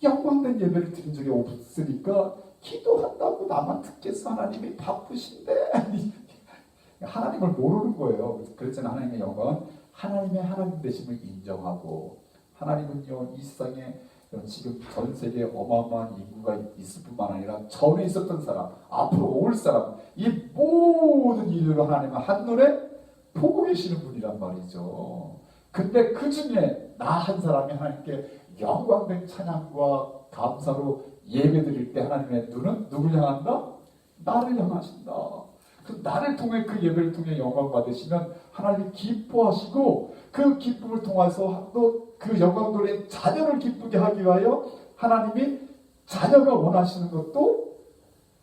영광된 예배를 드린 적이 없으니까 기도한다고 나만 듣겠어? 하나님이 바쁘신데. 하나님을 모르는 거예요. 그렇잖아요. 하나님의 영광은 하나님의 하나님 되심을 인정하고, 하나님은요, 이 세상에 지금 전 세계에 어마어마한 인구가 있을 뿐만 아니라 전에 있었던 사람, 앞으로 올 사람, 이 모든 인류를 하나님은 한눈에 보고 계시는 분이란 말이죠. 근데 그 중에 나 한 사람이 하나님께 영광된 찬양과 감사로 예배 드릴 때 하나님의 눈은 누굴 향한다? 나를 향하신다. 그 나를 통해 그 예배를 통해 영광 받으시면 하나님이 기뻐하시고 그 기쁨을 통해서 또 그 영광돌의 자녀를 기쁘게 하기 위하여 하나님이 자녀가 원하시는 것도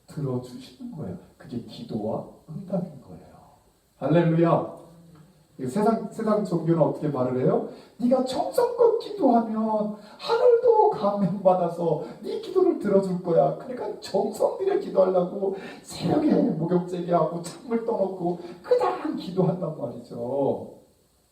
들어주시는 거예요. 그게 기도와 응답인 거예요. 할렐루야. 세상 종교는 어떻게 말을 해요? 네가 정성껏 기도하면 하늘도 감명받아서 네 기도를 들어줄 거야. 그러니까 정성 들여 기도하려고 새벽에 목욕제기하고 찬물 떠놓고 그냥 기도한단 말이죠.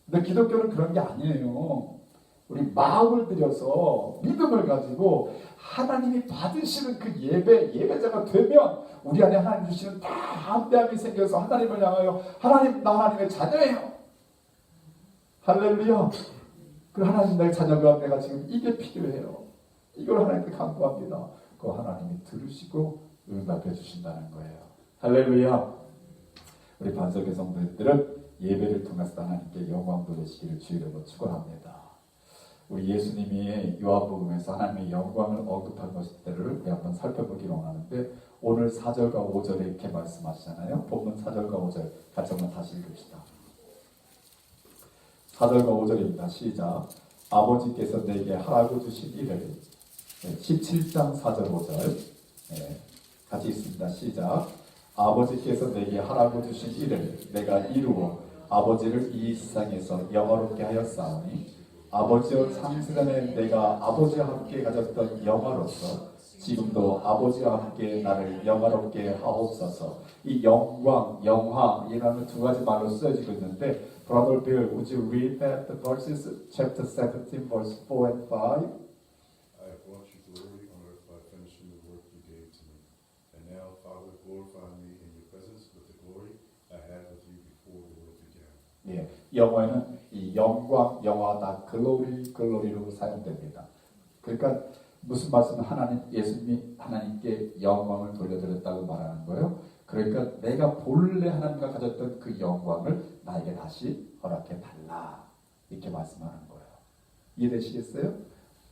근데 기독교는 그런 게 아니에요. 우리 마음을 들여서 믿음을 가지고 하나님이 받으시는 그 예배자가 되면 우리 안에 하나님 주시는 담대함이 생겨서 하나님을 향하여 하나님, 나 하나님의 자녀예요. 할렐루야. 그 하나님 나의 자녀가 내가 지금 이게 필요해요. 이걸 하나님께 간구합니다. 그 하나님이 들으시고 응답해 주신다는 거예요. 할렐루야. 우리 반석의 성도들은 예배를 통해서 하나님께 영광 돌리시기를 주의로 축원합니다. 우리 예수님이 요한복음에서 하나님의 영광을 언급한 것들을 한번 살펴보기로 하는데 오늘 4절과 5절에 이렇게 말씀하시잖아요. 본문 4절과 5절 같이 한번 다시 읽읍시다. 4절과 5절입니다. 시작. 아버지께서 내게 하라고 주신 일을 17장 4절 5절 같이 있습니다. 시작. 아버지께서 내게 하라고 주신 일을 내가 이루어 아버지를 이 세상에서 영화롭게 하였사오니 아버지와 창세전에 내가 아버지와 함께 가졌던 영화로서 지금도 아버지와 함께 나를 영화롭게 하옵소서. 이 영광, 영화 이라는 두 가지 말로 쓰여지고 있는데 Brother Bill, would you read that the verses chapter 17 verse 4 and 5? I have brought you glory on earth by finishing the work you gave to me. And now, Father, glorify me in your presence with the glory I had with you before the world began. 예, 영어에는 이 영광, 영화다, 글로리로 사용됩니다. 그러니까 무슨 말씀은 예수님이 하나님께 영광을 돌려드렸다고 말하는 거예요. 그러니까 내가 본래 하나님과 가졌던 그 영광을 나에게 다시 허락해 달라 이렇게 말씀하는 거예요. 이해되시겠어요?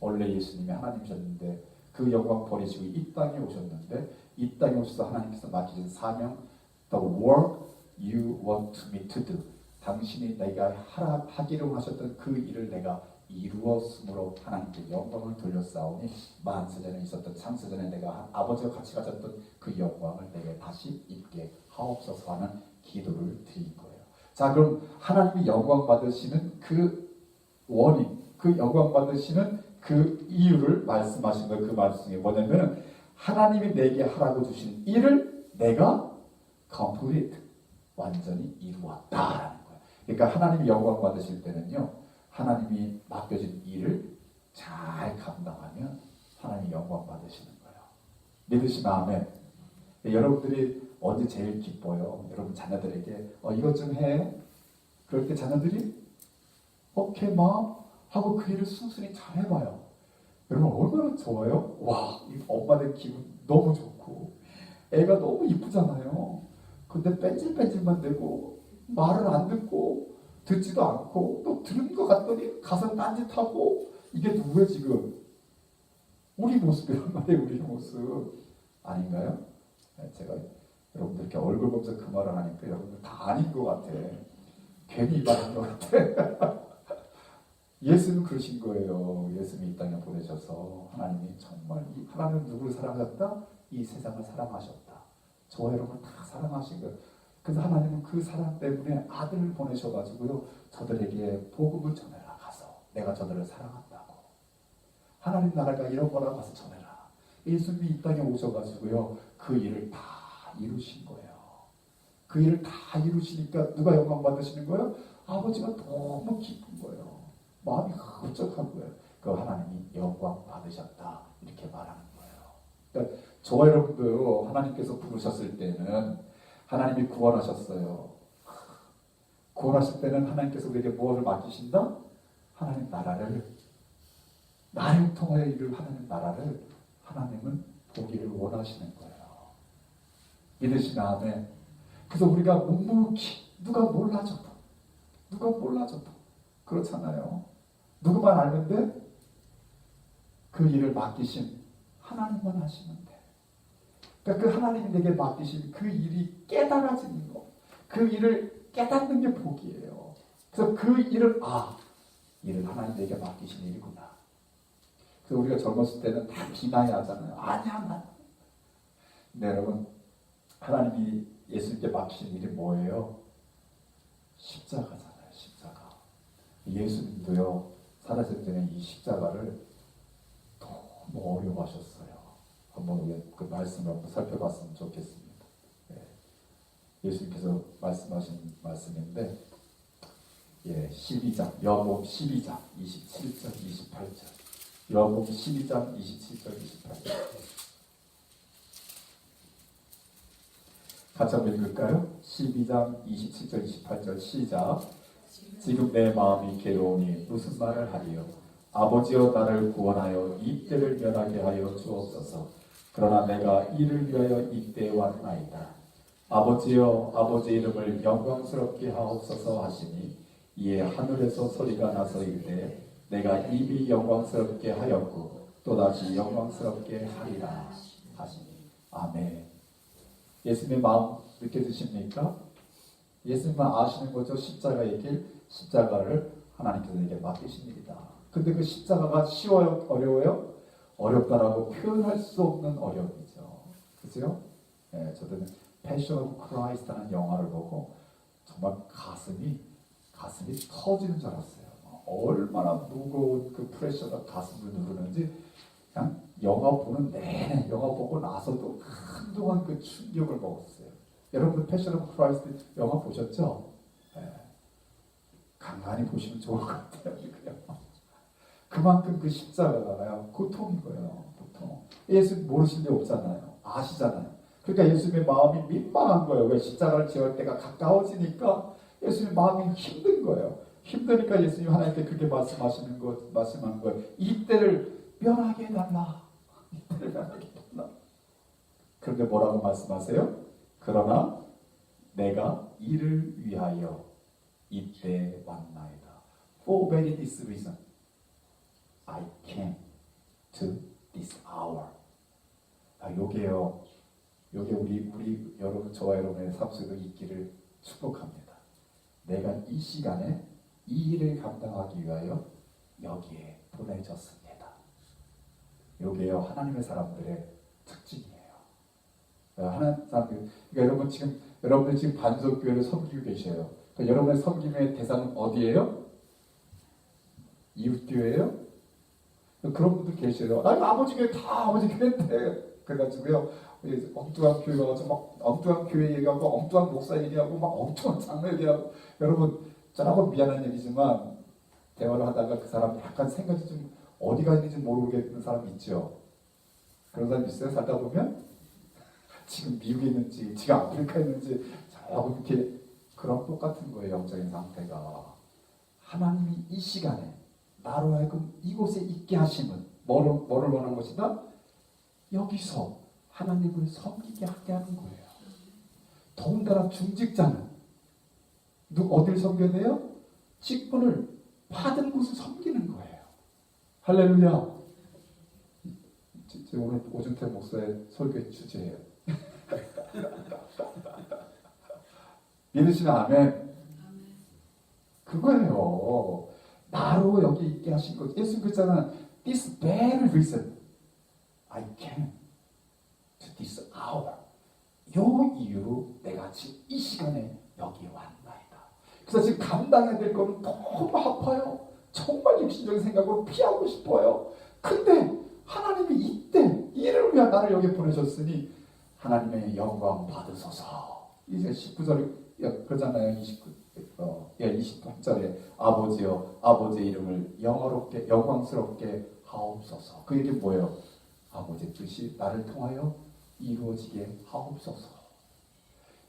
원래 예수님이 하나님이셨는데 그 영광 버리시고 이 땅에 오셨는데 이 땅에 오셔서 하나님께서 맡기신 사명, the work you want me to do. 당신이 내가 하기로 하셨던 그 일을 내가 이루었으므로 하나님께 영광을 돌렸사오니 만세전에 있었던 창세전에 내가 아버지와 같이 가졌던 그 영광을 내게 다시 입게 하옵소서 하는 기도를 드린 거예요. 자, 그럼 하나님이 영광 받으시는 그 원인, 그 영광 받으시는 그 이유를 말씀하신 거예요. 그 말씀이 뭐냐면 하나님이 내게 하라고 주신 일을 내가 complete, 완전히 이루었다라는 거예요. 그러니까 하나님이 영광 받으실 때는요, 하나님이 맡겨진 일을 잘 감당하면 하나님이 영광 받으시는 거예요. 믿으시면 아멘. 여러분들이 언제 제일 기뻐요? 여러분 자녀들에게 이것 좀 해. 그럴 때 자녀들이 오케이 마 하고 그 일을 순순히 잘 해봐요. 여러분 얼마나 좋아요? 와, 이 엄마들 기분 너무 좋고 애가 너무 이쁘잖아요. 근데 뺀질뺀질만 대고 말을 안 듣고 듣지도 않고 또 들은 것 같더니 가서 딴짓하고 이게 누구예요 지금? 우리 모습이란 말이에요. 우리 모습 아닌가요? 제가 여러분들 이렇게 얼굴 보면서 그 말을 하니까 여러분들 다 아닌 것 같아. 괜히 말한 것 같아. 예수는 그러신 거예요. 예수님이 이 땅에 보내셔서 하나님이 정말 하나님은 누구를 사랑하셨다? 이 세상을 사랑하셨다. 저와 여러분을 다 사랑하신 거예요. 그래서 하나님은 그 사랑 때문에 아들을 보내셔가지고요, 저들에게 복음을 전해라. 가서 내가 저들을 사랑한다고. 하나님 나라가 이런 거라고 가서 전해라. 예수님이 이 땅에 오셔가지고요, 그 일을 다 이루신 거예요. 그 일을 다 이루시니까 누가 영광 받으시는 거예요? 아버지가 너무 기쁜 거예요. 마음이 흡족한 거예요. 그 하나님이 영광 받으셨다 이렇게 말하는 거예요. 그러니까 저와 여러분도 하나님께서 부르셨을 때는 하나님이 구원하셨어요. 구원하실 때는 하나님께서 우리에게 무엇을 맡기신다? 하나님 나라를, 나를 통하여 이룰 하나님 나라를 하나님은 보기를 원하시는 거예요. 믿으시면 아멘. 그래서 우리가 묵묵히 누가 몰라줘도 그렇잖아요. 누구만 알면 돼? 그 일을 맡기신 하나님만 하시면 돼. 그러니까 그 하나님이 내게 맡기신 그 일이 깨달아지는 거, 그 일을 깨닫는 게 복이에요. 그래서 그 일을 일을 하나님에게 맡기신 일이구나. 그래서 우리가 젊었을 때는 다 비난하잖아요. 아니야 나. 근데 여러분 하나님이 예수님께 맡기신 일이 뭐예요? 십자가잖아요. 십자가. 예수님도요 살아생 전에 이 십자가를 너무 어려워하셨어요. 한번 우리 그 말씀을 한번 살펴봤으면 좋겠습니다. 예수님께서 말씀하신 말씀인데 12장 요한복음 12장 27절 28절 요한복음 12장 27절 28절 같이 한번 읽을까요? 12장 27절 28절 시작. 지금 내 마음이 괴로우니 무슨 말을 하리요? 아버지여 나를 구원하여 이 때를 면하게 하여 주옵소서. 그러나 내가 이를 위하여 이 때에 왔나이다. 아버지여 아버지 이름을 영광스럽게 하옵소서 하시니 이에 하늘에서 소리가 나서 이르되 내가 이미 영광스럽게 하였고 또다시 영광스럽게 하리라 하시니. 아멘. 예수님의 마음 느껴지십니까? 예수님만 아시는 거죠. 십자가의 길, 십자가를 하나님께서 내게 맡기신 일이다. 근데 그 십자가가 쉬워요? 어려워요? 어렵다라고 표현할 수 없는 어려움이죠. 그죠? 저도 패션 오브 크라이스트라는 영화를 보고 정말 가슴이 터지는 줄 알았어요. 얼마나 무거운 그 프레셔가 가슴을 누르는지 그냥 영화 보는 내내 영화 보고 나서도 한동안 그 충격을 먹었어요. 여러분 패션 오브 크라이스트 영화 보셨죠? 간간히 보시면 좋을 것 같아요. 그냥. 그만큼 그 십자가가요 고통인 거예요. 고통. 예수 모르실 리 없잖아요. 아시잖아요. 그러니까 예수님의 마음이 민망한 거예요. 왜? 십자가를 지을 때가 가까워지니까 예수님의 마음이 힘든 거예요. 힘드니까 예수님 하나님께 그렇게 말씀하는 거예요. 이 때를 면하게 해달라. 이 때를 면하게 해달라. 그런데 뭐라고 말씀하세요? 그러나 내가 이를 위하여 이때 왔나이다. For very this reason I came to this hour. 요게 우리 여러분, 저와 여러분의 삶 속에도 있기를 축복합니다. 내가 이 시간에 이 일을 감당하기 위하여 여기에 보내졌습니다. 요게요 하나님의 사람들의 특징이에요. 하나님 사람들, 그러니까 여러분들 지금 반석교회를 섬기고 계셔요. 그러니까 여러분의 섬김의 대상은 어디예요? 이웃교회예요? 그런 분들 계셔요. 아버지 교회 다 아버지 교회인데 그래가지고요 엉뚱한 교회 가서 막 엉뚱한 교회 얘기하고 엉뚱한 목사 얘기하고 막 엉뚱한 장로 얘기하고. 여러분 저라고 미안한 얘기지만 대화를 하다가 그 사람 약간 생각이 좀 어디가 있는지 모르겠는 사람 있죠. 그런 사람 있어요. 살다 보면 지금 미국에 있는지 지금 아프리카에 있는지 자꾸 이렇게 그런 똑같은 거예요. 영적인 상태가. 하나님이 이 시간에 나로 하여금 이곳에 있게 하심은 뭐를 원하는 것이다? 여기서 하나님을 섬기게 하게 하는 거예요. 더군다나 중직자는 어디를 섬겨야 돼요? 직분을 받은 곳을 섬기는 거예요. 할렐루야. 오늘 오준태 목사의 설교의 주제예요. 믿으시면 아멘. 그거예요. 나로 여기 있게 하신 것. 예수 그랬잖아. This very reason I came to this hour. 요 이유로 내가 지금 이 시간에 여기 왔나이다. 그래서 지금 감당해야 될 거는 너무 아파요. 정말 육신적인 생각으로 피하고 싶어요. 근데 하나님이 이때 이를 위해 나를 여기 보내셨으니 하나님의 영광 받으소서. 이제 19절에 그러잖아요. 28절에 아버지여 아버지의 이름을 영광스럽게 하옵소서. 그 얘기 뭐예요? 아버지의 뜻이 나를 통하여 이루어지게 하옵소서.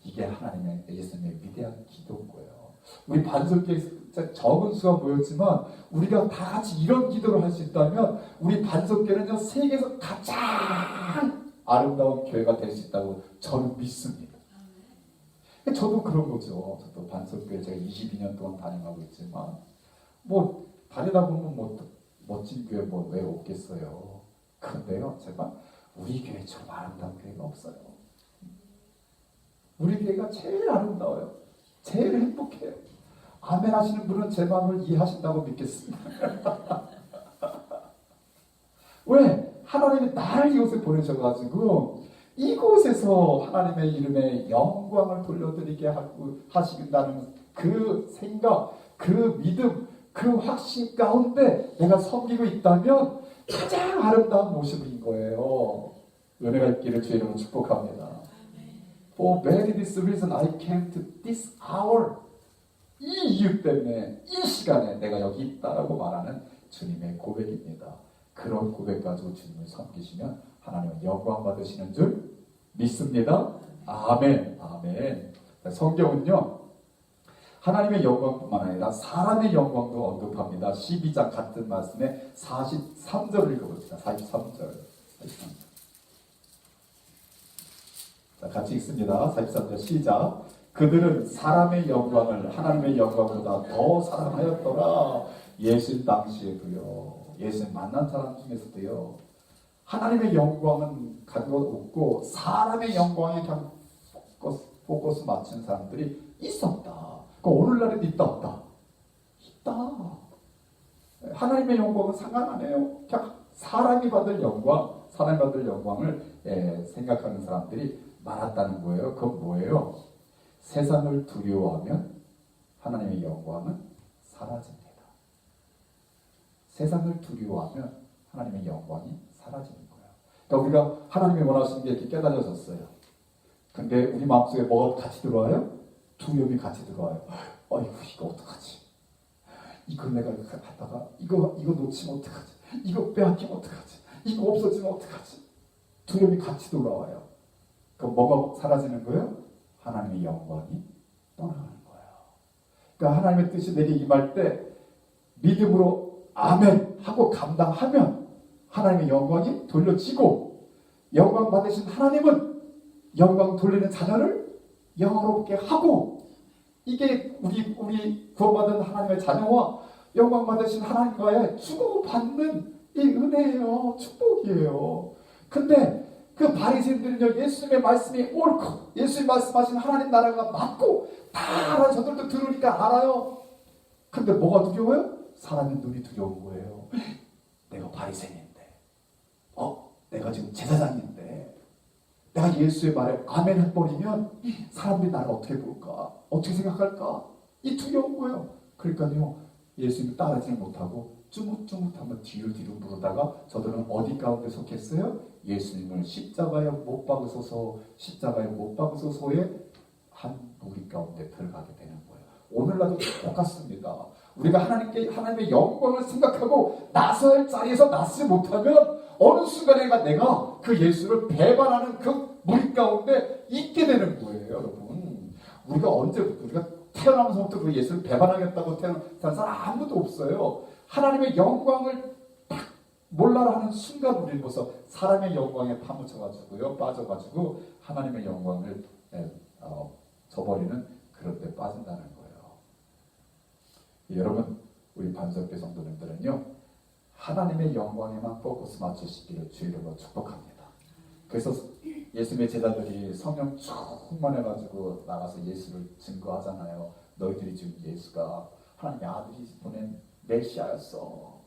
이게 하나님의 예수님의 위대한 기도인 거예요. 우리 반석교회 적은 수가 모였지만 우리가 다 같이 이런 기도를 할 수 있다면 우리 반석교회는 세계에서 가장 아름다운 교회가 될 수 있다고 저는 믿습니다. 저도 그런 거죠. 저도 반석교회 제가 22년 동안 다녀가고 있지만 다니다 보면 멋진 교회 왜 없겠어요. 그런데요 제가 우리 교회처럼 아름다운 교회가 없어요. 우리 교회가 제일 아름다워요. 제일 행복해요. 아멘 하시는 분은 제 마음을 이해하신다고 믿겠습니다. 왜? 하나님이 나를 이곳에 보내셔가지고 이곳에서 하나님의 이름에 영광을 돌려드리게 하시겠다는 그 생각, 그 믿음, 그 확신 가운데 내가 섬기고 있다면 가장 아름다운 모습인 거예요. 은혜가 있기를 주의 이름으로 축복합니다. For very this reason I came to this hour. 이 이유 때문에 이 시간에 내가 여기 있다라고 말하는 주님의 고백입니다. 그런 고백 가지고 주님을 섬기시면 하나님은 영광 받으시는 줄 믿습니다. 아멘. 아멘. 성경은요, 하나님의 영광뿐만 아니라 사람의 영광도 언급합니다. 12장 같은 말씀에 43절을 읽어봅시다. 43절. 자, 같이 읽습니다. 43절 시작. 그들은 사람의 영광을 하나님의 영광보다 더 사랑하였더라. 예수님 당시에도요, 예수님 만난 사람 중에서도요, 하나님의 영광은 가지고 없고 사람의 영광에 그냥 포커스 맞춘 사람들이 있었다. 그 오늘날에도 있다 없다? 있다. 하나님의 영광은 상관 안 해요. 그냥 사람이 받을 영광, 사람이 받을 영광을 생각하는 사람들이 많았다는 거예요. 그건 뭐예요? 세상을 두려워하면 하나님의 영광은 사라집니다. 세상을 두려워하면 하나님의 영광이 사라지는 거예요. 그러니까 우리가 하나님이 원하시는 게 이렇게 깨달아졌어요. 근데 우리 마음속에 뭐가 같이 들어와요? 두려움이 같이 들어와요. 아이고, 이거 어떡하지? 이거 내가 하다가 이거 놓치면 어떡하지? 이거 빼앗기면 어떡하지? 이거 없어지면 어떡하지? 두려움이 같이 돌아와요. 그럼 뭐가 사라지는 거예요? 하나님의 영광이 떠나가는 거예요. 그러니까 하나님의 뜻이 내게 임할 때 믿음으로 아멘 하고 감당하면 하나님의 영광이 돌려지고, 영광 받으신 하나님은 영광 돌리는 자녀를 영화롭게 하고, 이게 우리 구원받은 하나님의 자녀와 영광 받으신 하나님과의 주고받는 이 은혜예요. 축복이에요. 근데 그 바리새인들은요, 예수님의 말씀이 옳고 예수님 말씀하신 하나님 나라가 맞고 다 알아요. 저들도 들으니까 알아요. 근데 뭐가 두려워요? 사람의 눈이 두려운 거예요. 내가 바리새인인데, 내가 지금 제사장인데, 내가 예수의 말에 아멘 해버리면 사람들이 나를 어떻게 볼까? 어떻게 생각할까? 이 두려운 거예요. 그러니까요, 예수님을 따르지는 못하고 쭈뭇쭈뭇하면 뒤로 물으다가 저들은 어디 가운데 속했어요? 예수님을 십자가에 못 박으소서, 십자가에 못 박으소서의 한 무리 가운데 들어가게 되는 거예요. 오늘날도 똑같습니다. 우리가 하나님의 영광을 생각하고 나설 자리에서 나서지 못하면 어느 순간에 내가 그 예수를 배반하는 그 무리 가운데 있게 되는 거예요, 여러분. 우리가 태어나면서부터 그 예수를 배반하겠다고 태어난 사람 아무도 없어요. 하나님의 영광을 딱 몰라라 하는 순간 우리는 벌써 사람의 영광에 파묻혀가지고요, 빠져가지고 하나님의 영광을 저버리는 그런 데 빠진다는 거예요. 여러분, 우리 반석교 성도님들은요, 하나님의 영광에만 포커스 맞추시기를 주의로 축복합니다. 그래서 예수님의 제자들이 성령 충만해가지고 나가서 예수를 증거하잖아요. 너희들이 지금 예수가 하나님의 아들이 보낸 메시아였어.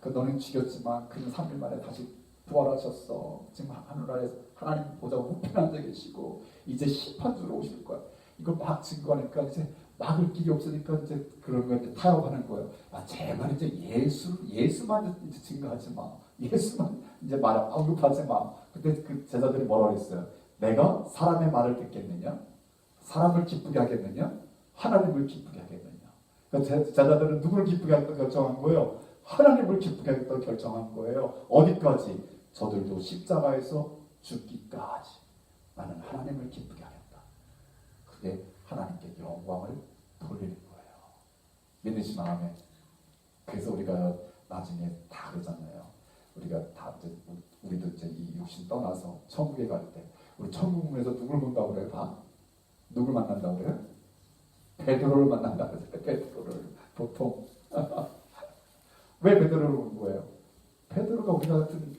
그 너는 죽였지만 그는 3일 만에 다시 부활하셨어. 지금 하늘나라에서 하나님 보좌 우편에 앉아 계시고 이제 심판주로 오실 거야. 이걸 막 증거하니까 이제 막을 길이 없으니까 이제 그런 거 이제 타협하는 거예요. 제발 이제 예수만 이제 증거하지 마. 예수만 이제 말 언급하지 마. 그때 그 제자들이 뭐라고 했어요? 내가 사람의 말을 듣겠느냐? 사람을 기쁘게 하겠느냐? 하나님을 기쁘게 하겠느냐? 그러니까 제자들은 누구를 기쁘게 하겠다고 결정한 거예요? 하나님을 기쁘게 하겠다고 결정한 거예요. 어디까지? 저들도 십자가에서 죽기까지 나는 하나님을 기쁘게 하겠다. 그게 하나님께 영광을 돌리는 거예요. 믿으시면 아멘. 그래서 우리가 나중에 다 그러잖아요. 우리가 다 이제 우리도 이제 이 육신 떠나서 천국에 갈 때 우리 천국문에서 누굴 본다고 그래요? 다? 누굴 만난다고 그래요? 베드로를 만난다고 그래요. 베드로를 보통 왜 베드로를 본 거예요? 베드로가 우리가 같은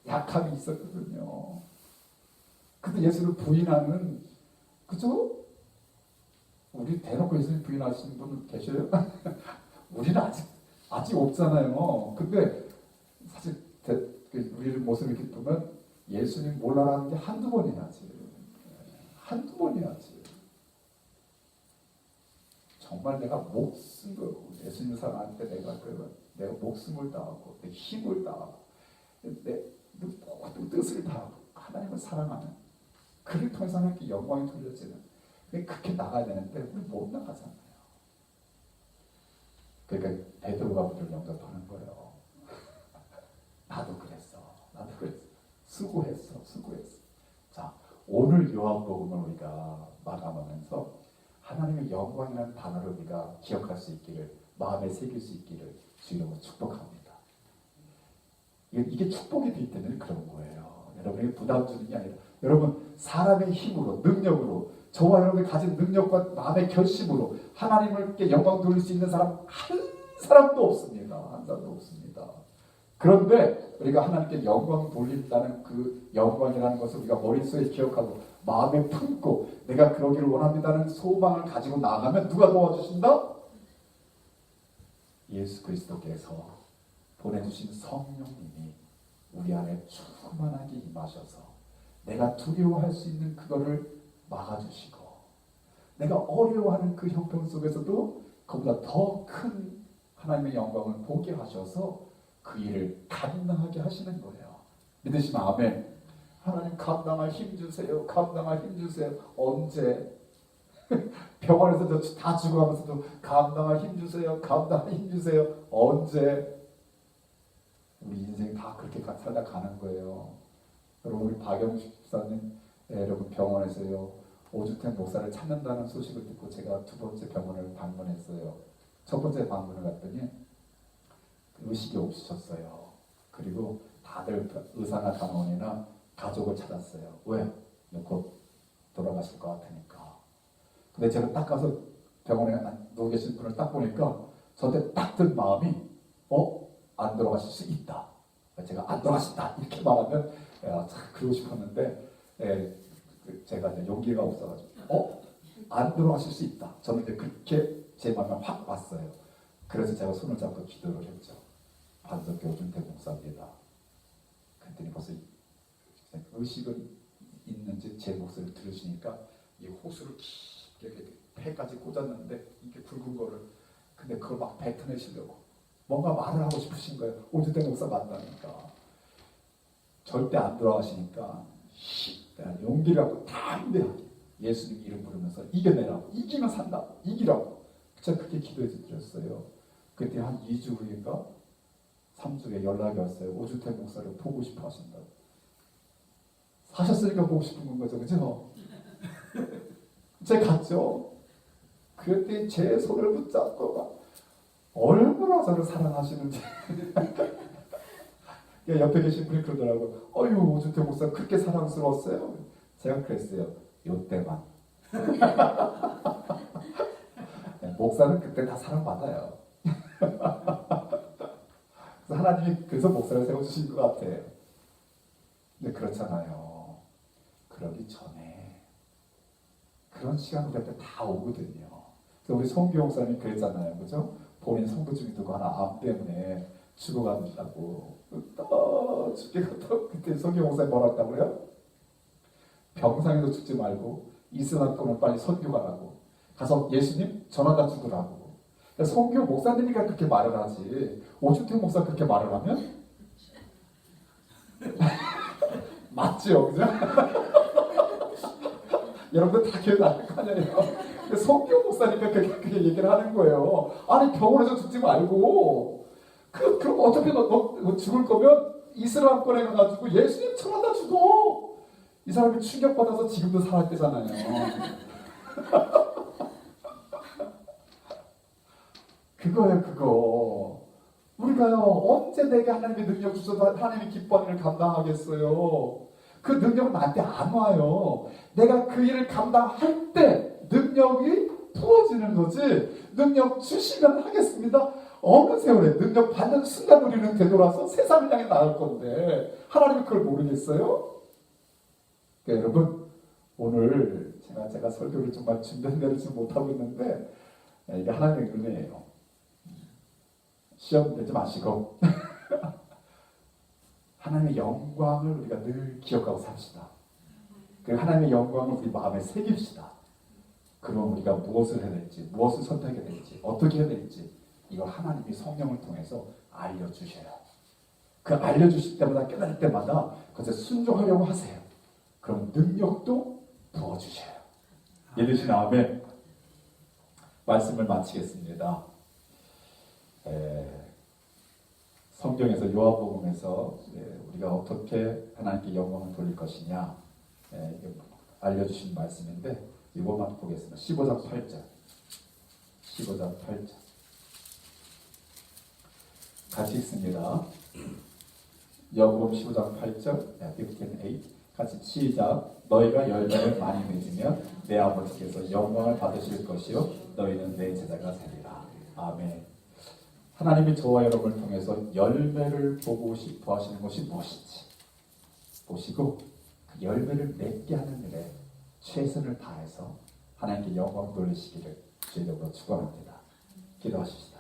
약함이 있었거든요. 근데 예수를 부인하는, 그죠? 우리 대놓고 예수님 부인하시는 분 계셔요? 우리는 아직 없잖아요. 근데 사실 우리를 모습 이렇게 보면 예수님 몰라라는 게 한두 번이야지. 한두 번이야지. 정말 내가 예수님 사랑할 때 내가 목숨을 다하고 내 힘을 다하고 내 모든 뜻을 다하고 하나님을 사랑하는 그를 통해서 하나님께 영광이 돌려지는 그렇게 나가야 되는데 우리 못 나가잖아요. 그러니까 베드로가 우리를 영접하는 거예요. 나도 그랬어. 수고했어. 자, 오늘 요한복음을 우리가 마감하면서 하나님의 영광이라는 단어를 우리가 기억할 수 있기를, 마음에 새길 수 있기를 주님으로 축복합니다. 이게 축복이 되기 때문에 그런 거예요. 여러분에게 부담 주는 게 아니라 여러분 사람의 힘으로, 능력으로, 저와 여러분이 가진 능력과 마음의 결심으로 하나님께 영광 돌릴 수 있는 사람 한 사람도 없습니다. 한 사람도 없습니다. 그런데 우리가 하나님께 영광 돌린다는 그 영광이라는 것을 우리가 머릿속에 기억하고 마음에 품고 내가 그러기를 원합니다는 소망을 가지고 나가면 누가 도와주신다? 예수 그리스도께서 보내주신 성령님이 우리 안에 충만하게 임하셔서 내가 두려워할 수 있는 그거를 막아주시고 내가 어려워하는 그 형편 속에서도 그보다 더 큰 하나님의 영광을 보게 하셔서 그 일을 감당하게 하시는 거예요. 믿으시면 아멘. 하나님 감당할 힘 주세요. 감당할 힘 주세요. 언제? 병원에서 다 죽어가면서도 감당할 힘 주세요. 감당할 힘 주세요. 언제? 우리 인생 다 그렇게 살다 가는 거예요. 여러분 우리 박영식 집사님 여러분 병원에서요 5주택 목사를 찾는다는 소식을 듣고 제가 두 번째 병원을 방문했어요. 첫 번째 방문을 갔더니 의식이 없으셨어요. 그리고 다들 의사나 간호원이나 가족을 찾았어요. 왜? 곧 돌아가실 것 같으니까. 근데 제가 딱 가서 병원에 누워 계신 분을 딱 보니까 저한테 딱 든 마음이 안 돌아가실 수 있다. 제가 안 돌아가신다 이렇게 말하면 참 그러고 싶었는데 제가 이제 용기가 없어가지고 안 돌아가실 수 있다. 저는 이제 그렇게 제 마음에 확 왔어요. 그래서 제가 손을 잡고 기도를 했죠. 반석교 준태 목사입니다. 그랬더니 벌써 의식은 있는지 제 목소리를 들으시니까 이 호수를 깊게 폐까지 꽂았는데 이게 굵은 거를 근데 그걸 막 뱉어내시려고 뭔가 말을 하고 싶으신 거예요. 오준태 목사 맞다니까. 절대 안 돌아가시니까 용기를 갖고 담대하게 예수님 이름 부르면서 이겨내라고 이기면 산다고 이기라고 제가 그렇게 기도해 드렸어요. 그때 한 2주 후인가 3주에 연락이 왔어요. 오주태 목사를 보고 싶어 하신다고. 사셨으니까 보고 싶은 거죠. 그죠? 제가 갔죠. 그때 제 손을 붙잡고 막 얼마나 저를 사랑하시는지 옆에 계신 분이 그러더라고요. 어휴 오주태 목사 그렇게 사랑스러웠어요. 제가 그랬어요. 요때만. 목사는 그때 다 사랑받아요. 하나님이 그래서 목사를 세워주신 것 같아요. 근데 그렇잖아요. 그러기 전에 그런 시간 우리한테 다 오거든요. 그래서 우리 송교 목사님이 그랬잖아요. 그죠? 본인 성도 중에 누구 하나 암 때문에 죽어간다고 죽게 갔다 그때 송교 목사님 뭐라 했다고요? 병상에도 죽지 말고 이스라엘 돈을 빨리 선교 가라고 가서 예수님 전하다 죽으라고. 성교 목사님이니까 그렇게 말을 하지 오주택 목사 그렇게 말을 하면 맞죠, 그죠? 여러분들 다 기억나는 거 아니에요? 성교 목사니까 그렇게 얘기를 하는 거예요. 아니 병원에서 죽지 말고 그럼 어차피 너 죽을 거면 이스라엘권에 가가지고 예수님 전하다 죽어. 이 사람이 충격받아서 지금도 살았대잖아요. 그거예요, 그거. 우리가요, 언제 내가 하나님의 능력 주셔서 하나님의 기뻐하는 일을 감당하겠어요? 그 능력은 나한테 안 와요. 내가 그 일을 감당할 때 능력이 부어지는 거지. 능력 주시면 하겠습니다. 어느 세월에 능력 받는 순간 우리는 되돌아서 세상을 향해 나갈 건데 하나님이 그걸 모르겠어요? 그러니까 여러분 오늘 제가 설교를 정말 준비한 대로 지금 못하고 있는데 이게 하나님의 은혜예요. 시험 내지 마시고 하나님의 영광을 우리가 늘 기억하고 삽시다. 그 하나님의 영광을 우리 마음에 새깁시다. 그럼 우리가 무엇을 해야 될지, 무엇을 선택해야 될지, 어떻게 해야 될지 이걸 하나님이 성령을 통해서 알려주셔요. 그 알려주실 때마다 깨달을 때마다 그것에 순종하려고 하세요. 그럼 능력도 부어주셔요. 믿으시는 아멘. 말씀을 마치겠습니다. 성경에서 요한복음에서 우리가 어떻게 하나님께 영광을 돌릴 것이냐 알려주신 말씀인데 이것만 보겠습니다. 15장 8절 15장 8절 같이 읽습니다. 요한복음 15장 8절 15:8 같이 시작. 너희가 열매를 많이 맺으면 내 아버지께서 영광을 받으실 것이요 너희는 내 제자가 되리라. 아멘. 하나님이 저와 여러분을 통해서 열매를 보고 싶어 하시는 것이 무엇인지 보시고 그 열매를 맺게 하는 일에 최선을 다해서 하나님께 영광 돌리시기를 주의 이름으로 축원합니다. 기도하십시다.